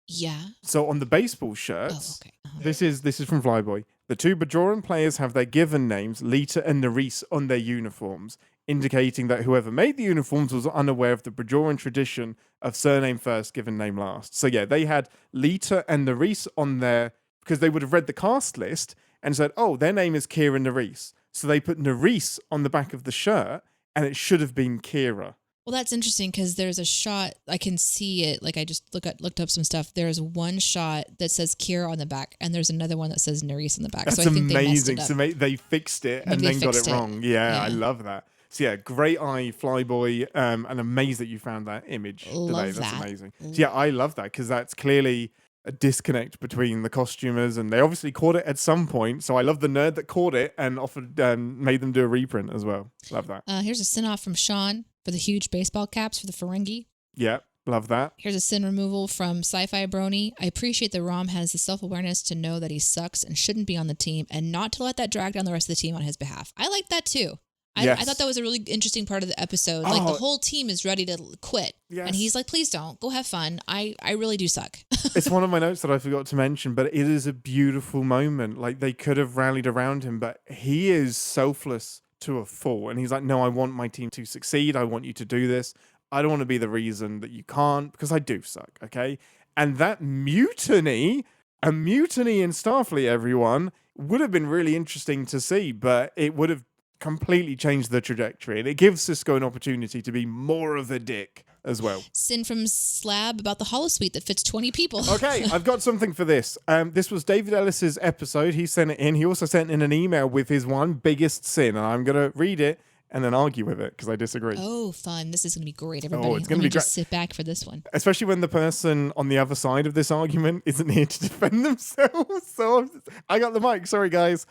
Yeah. So on the baseball shirts, okay. this is from Flyboy. The two Bajoran players have their given names, Lita and Nerys, on their uniforms, indicating that whoever made the uniforms was unaware of the Bajoran tradition of surname first, given name last. So yeah, they had Lita and Nerys on there because they would have read the cast list and said, oh, their name is Kira Nerys. So they put Nerys on the back of the shirt and it should have been Kira. Well, that's interesting because there's a shot, I can see it, like I just looked up some stuff. There's one shot that says Kira on the back, and there's another one that says Nerys on the back. That's so I think amazing. They messed So it up. they fixed it and Maybe then they got it fixed it. wrong. Yeah, I love that. So yeah, great eye, Flyboy. And amazed that you found that image today. That's amazing. So yeah, I love that because that's clearly a disconnect between the costumers, and they obviously caught it at some point. So I love the nerd that caught it and offered made them do a reprint as well. Love that. Here's a sin off from Sean for the huge baseball caps for the Ferengi. Yeah, love that. Here's a sin removal from Sci-Fi Brony. I appreciate that Rom has the self-awareness to know that he sucks and shouldn't be on the team and not to let that drag down the rest of the team on his behalf. I like that too. I thought that was a really interesting part of the episode. Like the whole team is ready to quit. Yes. And he's like, please don't. Go have fun. I really do suck. It's one of my notes that I forgot to mention, but it is a beautiful moment. Like they could have rallied around him, but he is selfless to a full. And he's like, no, I want my team to succeed. I want you to do this. I don't want to be the reason that you can't because I do suck. Okay. And that mutiny, a mutiny in Starfleet, everyone, would have been really interesting to see, but it would have completely changed the trajectory. And it gives Sisko an opportunity to be more of a dick as well. Sin from Slab about the holosuite that fits 20 people. Okay, I've got something for this. This was David Ellis's episode. He sent it in. He also sent in an email with his one biggest sin. And I'm going to read it and then argue with it because I disagree. Oh, fun. This is going to be great, everybody. Oh, it's going to be just sit back for this one. Especially when the person on the other side of this argument isn't here to defend themselves. So I got the mic. Sorry, guys.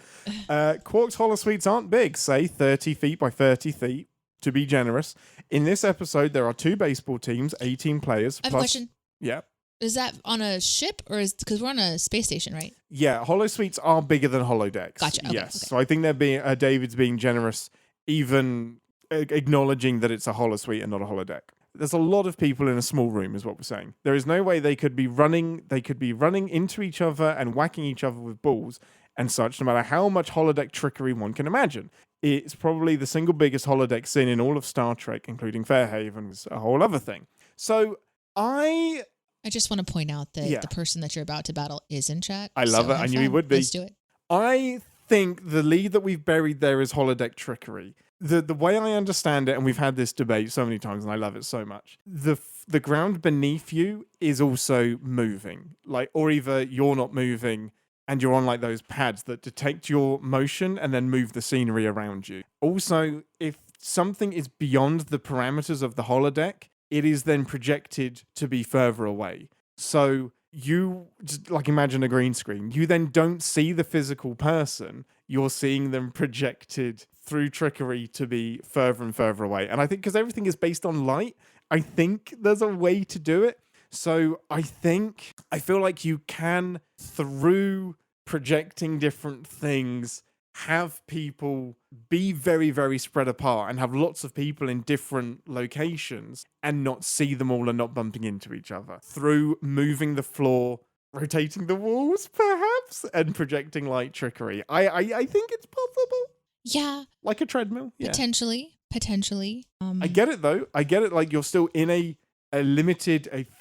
Quark's holosuites aren't big, say 30 feet by 30 feet, to be generous. In this episode, there are two baseball teams, 18 players. I have a question. Yeah. Is that on a ship or is because we're on a space station, right? Yeah, holosuites are bigger than holodecks. Gotcha. Okay, yes. okay. So I think they're being David's being generous, even acknowledging that it's a holosuite and not a holodeck. There's a lot of people in a small room, is what we're saying. There is no way they could be running into each other and whacking each other with balls and such, no matter how much holodeck trickery one can imagine. It's probably the single biggest holodeck sin in all of Star Trek, including Fairhaven, is a whole other thing. So I just want to point out that the person that you're about to battle is in chat. I love it. I knew he would be. Let's do it. I think the lead that we've buried there is holodeck trickery. The way I understand it, and we've had this debate so many times, and I love it so much. The ground beneath you is also moving, or either you're not moving and you're on those pads that detect your motion and then move the scenery around you. Also, if something is beyond the parameters of the holodeck, it is then projected to be further away. So you just imagine a green screen. You then don't see the physical person. You're seeing them projected through trickery to be further and further away. And I think because everything is based on light, I think there's a way to do it. So I feel like you can, through projecting different things, have people be very, very spread apart and have lots of people in different locations and not see them all and not bumping into each other through moving the floor, rotating the walls, perhaps, and projecting light trickery. I think it's possible. Yeah. Like a treadmill. Yeah. Potentially. I get it, though. I get it. You're still in a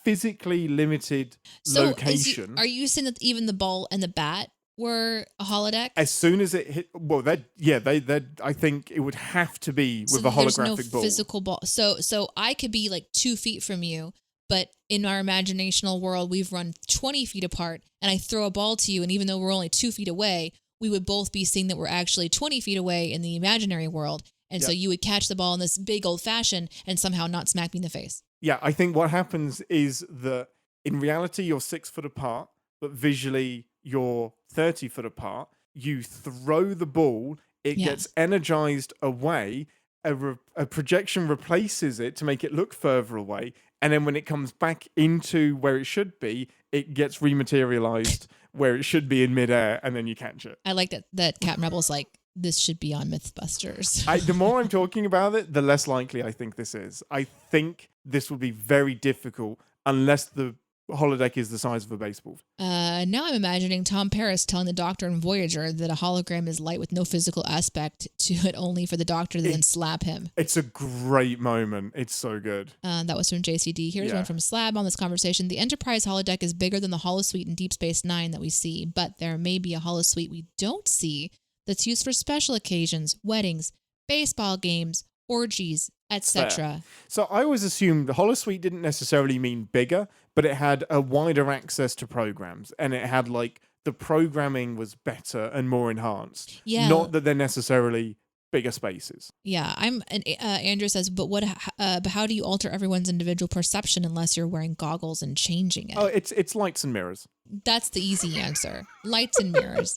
physically limited location. Are you saying that even the ball and the bat were a holodeck? As soon as it hit, well, I think it would have to be with a holographic there's no ball. physical ball. So I could be like 2 feet from you, but in our imaginational world, we've run 20 feet apart, and I throw a ball to you, and even though we're only 2 feet away, we would both be seeing that we're actually 20 feet away in the imaginary world. And so you would catch the ball in this big old fashion and somehow not smack me in the face. Yeah, I think what happens is that in reality, you're 6 foot apart, but visually you're 30 foot apart. You throw the ball, it gets energized away, a projection replaces it to make it look further away, and then when it comes back into where it should be, it gets rematerialized where it should be in midair, and then you catch it. I like that Captain Rebel's like, this should be on Mythbusters. The more I'm talking about it, the less likely I think this is. I think this will be very difficult unless the holodeck is the size of a baseball. Now I'm imagining Tom Paris telling the Doctor in Voyager that a hologram is light with no physical aspect to it, only for the Doctor to then slap him. It's a great moment. It's so good. That was from JCD. Here's one from Slab on this conversation. The Enterprise holodeck is bigger than the Holosuite in Deep Space Nine that we see, but there may be a Holosuite we don't see that's used for special occasions, weddings, baseball games, orgies, etc. So I always assumed the Holosuite didn't necessarily mean bigger, but it had a wider access to programs, and it had like the programming was better and more enhanced. Yeah. Not that they're necessarily bigger spaces. Yeah, Andrew says, but but how do you alter everyone's individual perception unless you're wearing goggles and changing it? Oh, it's lights and mirrors. That's the easy answer. Lights and mirrors.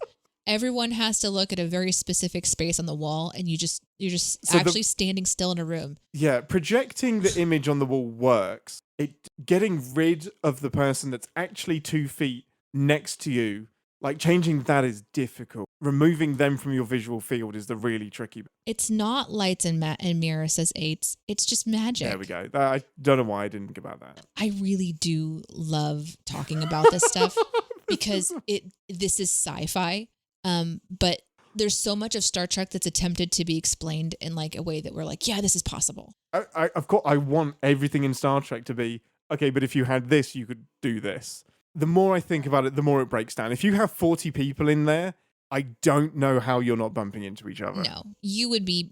Everyone has to look at a very specific space on the wall, and you're just actually standing still in a room. Yeah, projecting the image on the wall works. Getting rid of the person that's actually 2 feet next to you, like changing that is difficult. Removing them from your visual field is the really tricky bit. It's not lights and mirrors, says Eights. It's just magic. There we go. I don't know why I didn't think about that. I really do love talking about this stuff because this is sci-fi. But there's so much of Star Trek that's attempted to be explained in like a way that we're like, yeah, this is possible. Of course, I want everything in Star Trek to be, okay, but if you had this, you could do this. The more I think about it, the more it breaks down. If you have 40 people in there, I don't know how you're not bumping into each other. No, you would be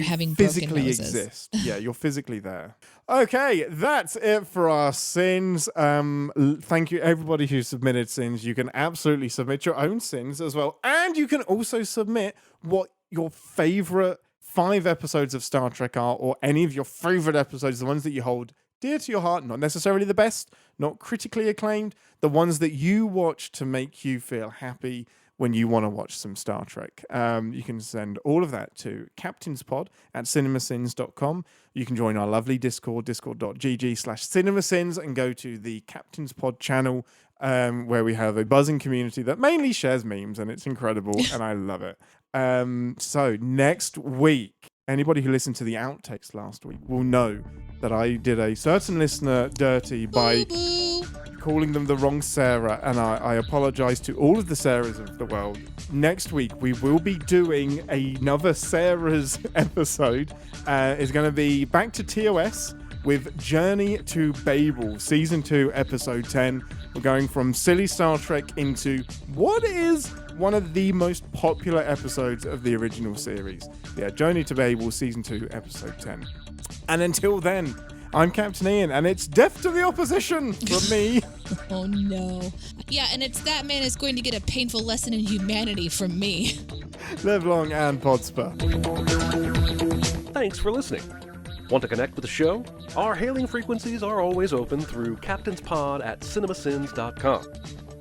having physically broken noses. Exist. Yeah, you're physically there. Okay, that's it for our sins. Thank you everybody who submitted sins. You can absolutely submit your own sins as well, and you can also submit what your favorite 5 episodes of Star Trek are, or any of your favorite episodes, the ones that you hold dear to your heart, not necessarily the best, not critically acclaimed, the ones that you watch to make you feel happy when you want to watch some Star Trek. You can send all of that to captainspod@cinemasins.com. You can join our lovely Discord, discord.gg/cinemasins, and go to the Captain's Pod channel, where we have a buzzing community that mainly shares memes, and it's incredible, and I love it. So next week, anybody who listened to the outtakes last week will know that I did a certain listener dirty by calling them the wrong Sarah, and I apologize to all of the Sarahs of the world. Next week, we will be doing another Sarah's episode. It's going to be back to TOS with Journey to Babel, Season 2, Episode 10. We're going from silly Star Trek into what is one of the most popular episodes of the original series. Yeah, Journey to Babel, Season 2, Episode 10. And until then, I'm Captain Ian, and it's death to the opposition from me. Oh, no. Yeah, and it's that man is going to get a painful lesson in humanity from me. Live long and Podsper. Thanks for listening. Want to connect with the show? Our hailing frequencies are always open through captainspod@cinemasins.com.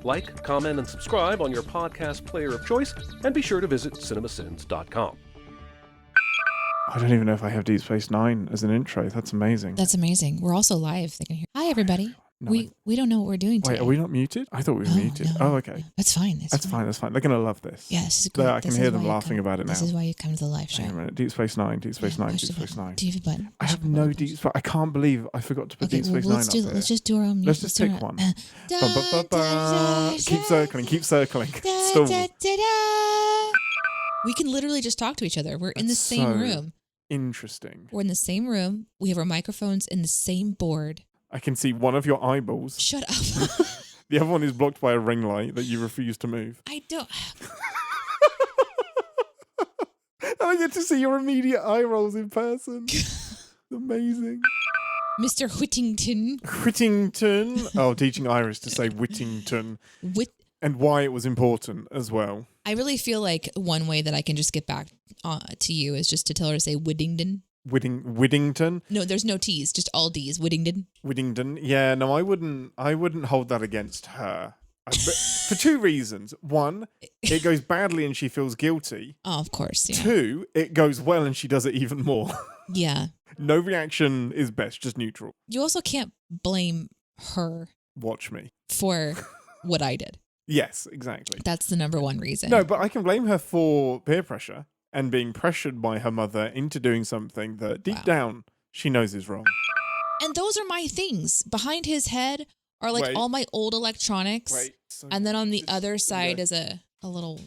Like, comment, and subscribe on your podcast player of choice, and be sure to visit cinemasins.com. I don't even know if I have Deep Space Nine as an intro. That's amazing. That's amazing. We're also live. They can hear. Hi, everybody. No, we don't know what we're doing today. Wait, are we not muted? I thought we were muted. No. Oh, okay. That's fine. That's fine. That's fine. They're going to love this. Yeah, this is great. I can hear them laughing about it now. This is why you come to the live show. Wait a minute. Deep Space Nine, Deep Space Nine, Deep Space Nine. Do you have a button? I have no Deep Space. I can't believe I forgot to put Deep Space Nine up there. Let's just do our own music. Let's just pick one. Keep circling, keep circling. Stall. We can literally just talk to each other. We're in the same room. Interesting. We're in the same room. We have our microphones in the same board. I can see one of your eyeballs. Shut up. The other one is blocked by a ring light that you refuse to move. I don't. I get to see your immediate eye rolls in person. Amazing. Mr. Whittington. Whittington. Oh, teaching Iris to say Whittington. And why it was important as well. I really feel like one way that I can just get back to you is just to tell her to say Whittington. Whittington? No, there's no T's, just all D's. Whittington. Whittington. Yeah, no, I wouldn't hold that against her. For two reasons. One, it goes badly and she feels guilty. Oh, of course. Yeah. Two, it goes well and she does it even more. Yeah. No reaction is best, just neutral. You also can't blame her. Watch me. For what I did. Yes, exactly. That's the number one reason. No, but I can blame her for peer pressure and being pressured by her mother into doing something that deep down she knows is wrong. And those are my things. Behind his head are like all my old electronics. So and then on the other side is a little,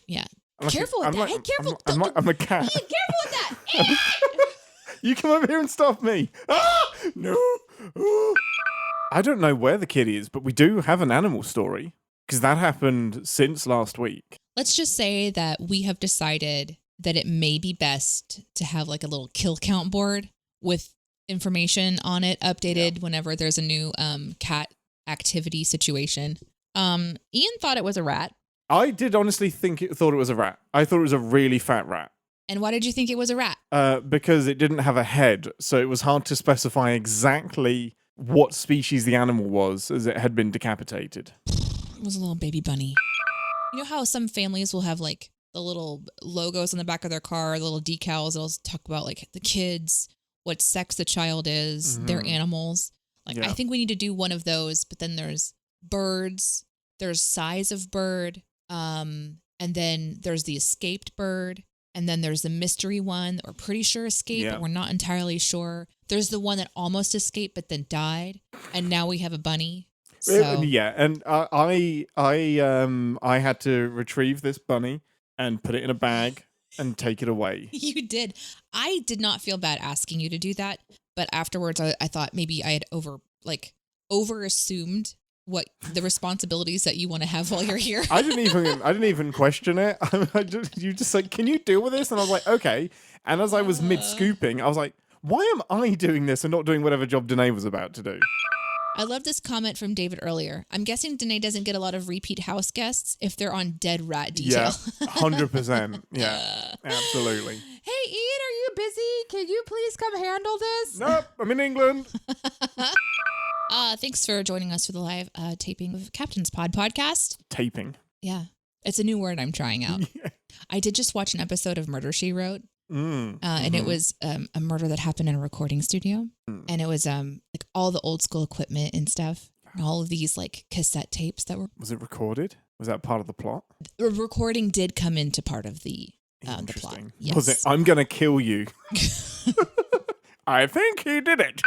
Careful with that. Hey, careful. I'm a cat. Hey, careful with that. You come over here and stop me. Ah! No. Oh. I don't know where the kid is, but we do have an animal story because that happened since last week. Let's just say that we have decided that it may be best to have like a little kill count board with information on it updated whenever there's a new cat activity situation. Ian thought it was a rat. I did honestly thought it was a rat. I thought it was a really fat rat. And why did you think it was a rat? Because it didn't have a head, so it was hard to specify exactly what species the animal was as it had been decapitated. It was a little baby bunny. You know how some families will have like the little logos on the back of their car, the little decals that'll talk about like the kids, what sex the child is, their animals. Like I think we need to do one of those, but then there's birds, there's size of bird, and then there's the escaped bird, and then there's the mystery one that we're pretty sure escaped, but we're not entirely sure. There's the one that almost escaped but then died, and now we have a bunny. So. Yeah, and I had to retrieve this bunny and put it in a bag and take it away. You did. I did not feel bad asking you to do that, but afterwards I thought maybe I had over assumed what the responsibilities that you want to have while you're here. I didn't even question it. You just like, can you deal with this? And I was like, okay. And as I was mid scooping, I was like, why am I doing this and not doing whatever job Deneé was about to do? I love this comment from David earlier. I'm guessing Deneé doesn't get a lot of repeat house guests if they're on dead rat detail. Yeah, 100%. Yeah, absolutely. Hey, Ian, are you busy? Can you please come handle this? Nope, I'm in England. Thanks for joining us for the live taping of Captain's Pod podcast. Taping? Yeah. It's a new word I'm trying out. Yeah. I did just watch an episode of Murder, She Wrote. And it was a murder that happened in a recording studio. And it was like all the old school equipment and stuff. And all of these like cassette tapes that were... Was it recorded? Was that part of the plot? The recording did come into part of the plot. Yes. Was it, I'm going to kill you? I think he did it.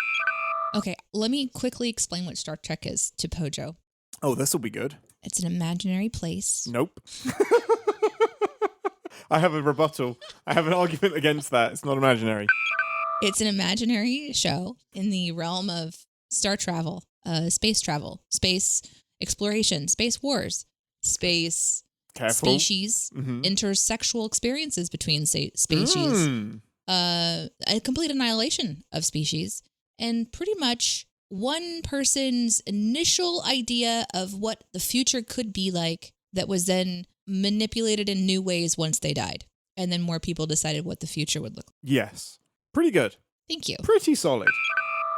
Okay, let me quickly explain what Star Trek is to Pojo. Oh, this will be good. It's an imaginary place. Nope. I have a rebuttal. I have an argument against that. It's not imaginary. It's an imaginary show in the realm of star travel, space exploration, space wars, space species, intersexual experiences between species, a complete annihilation of species, and pretty much one person's initial idea of what the future could be like that was then manipulated in new ways once they died. And then more people decided what the future would look like. Yes. Pretty good. Thank you. Pretty solid.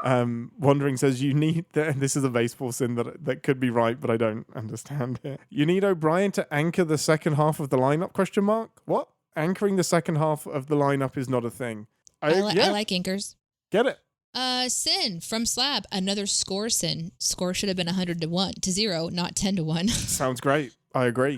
Wandering says you need, this is a baseball sin that could be right, but I don't understand it. You need O'Brien to anchor the second half of the lineup, ? What? Anchoring the second half of the lineup is not a thing. I like anchors. Get it. Sin from Slab, another score sin. Score should have been 100-0, not 10-1. Sounds great. I agree.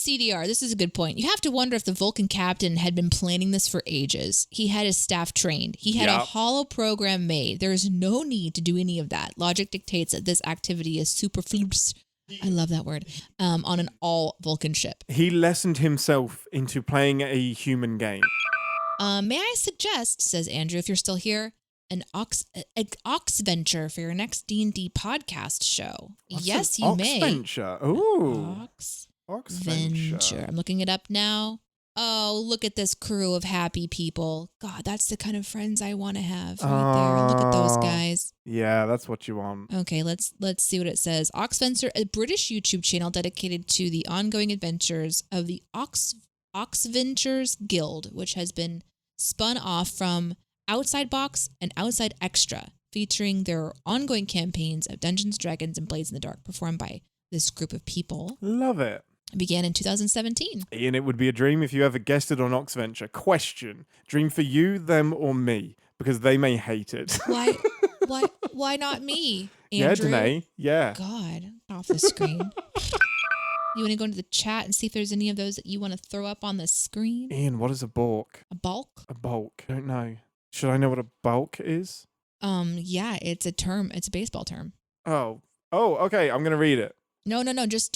CDR, this is a good point. You have to wonder if the Vulcan captain had been planning this for ages. He had his staff trained. He had a holo program made. There is no need to do any of that. Logic dictates that this activity is superfluous. I love that word. On an all Vulcan ship. He lessoned himself into playing a human game. May I suggest, says Andrew, if you're still here, an ox venture for your next D&D podcast show. What's yes, an you ox may. venture? Ooh. Ox Venture. venture. I'm looking it up now. Oh, look at this crew of happy people. God, that's the kind of friends I want to have right there. Look at those guys. Yeah, that's what you want. Okay, let's see what it says. Oxventure, a British YouTube channel dedicated to the ongoing adventures of the Oxventures Guild, which has been spun off from Outside Box and Outside Extra, featuring their ongoing campaigns of Dungeons, Dragons, and Blades in the Dark, performed by this group of people. Love it. It began in 2017. Ian, it would be a dream if you ever guested on Oxventure. Question: dream for you, them, or me? Because they may hate it. Why not me, Yeah, Andrew? Deneé. Yeah. God, off the screen. You want to go into the chat and see if there's any of those that you want to throw up on the screen? Ian, what is a balk? A bulk? A bulk. I don't know. Should I know what a bulk is? Yeah, it's a term. It's a baseball term. Oh, okay. I'm gonna read it. No. Just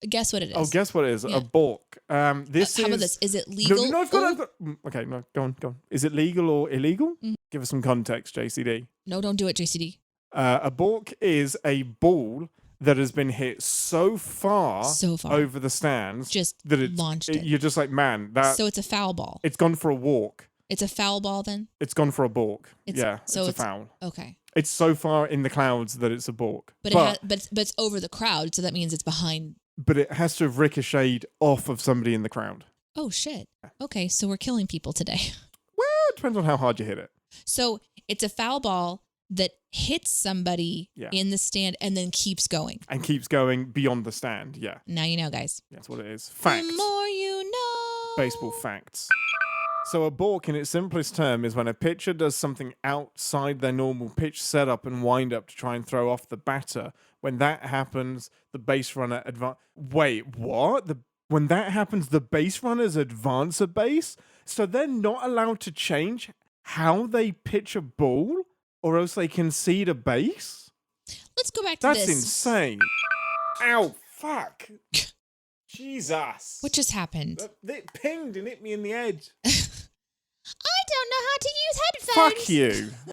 guess what it is. Oh, guess what it is? Yeah. A balk. This How is. about this? Is it legal? No, I've got. Okay, no, go on. Is it legal or illegal? Mm. Give us some context, JCD. No, don't do it, JCD. A balk is a ball that has been hit so far over the stands, Just that it's launched it. You're just like, man, that So it's a foul ball. it's gone for a walk. It's a foul ball then? It's gone for a balk. It's a it's foul. Okay. It's so far in the clouds that it's a balk. But it's over the crowd, so that means it's behind. But it has to have ricocheted off of somebody in the crowd. Oh, shit. Okay, so we're killing people today. Well, it depends on how hard you hit it. So it's a foul ball that hits somebody in the stand and then keeps going. And keeps going beyond the stand, yeah. Now you know, guys. That's what it is. Facts. The more you know. Baseball facts. So a balk, in its simplest term, is when a pitcher does something outside their normal pitch setup and wind-up to try and throw off the batter. When that happens, the base runner Wait, what? When that happens, the base runners advance a base? So they're not allowed to change how they pitch a ball? Or else they concede a base? Let's go back to That's this. insane. Ow, fuck. Jesus. What just happened? It pinged and hit me in the head. I don't know how to use headphones. Fuck you.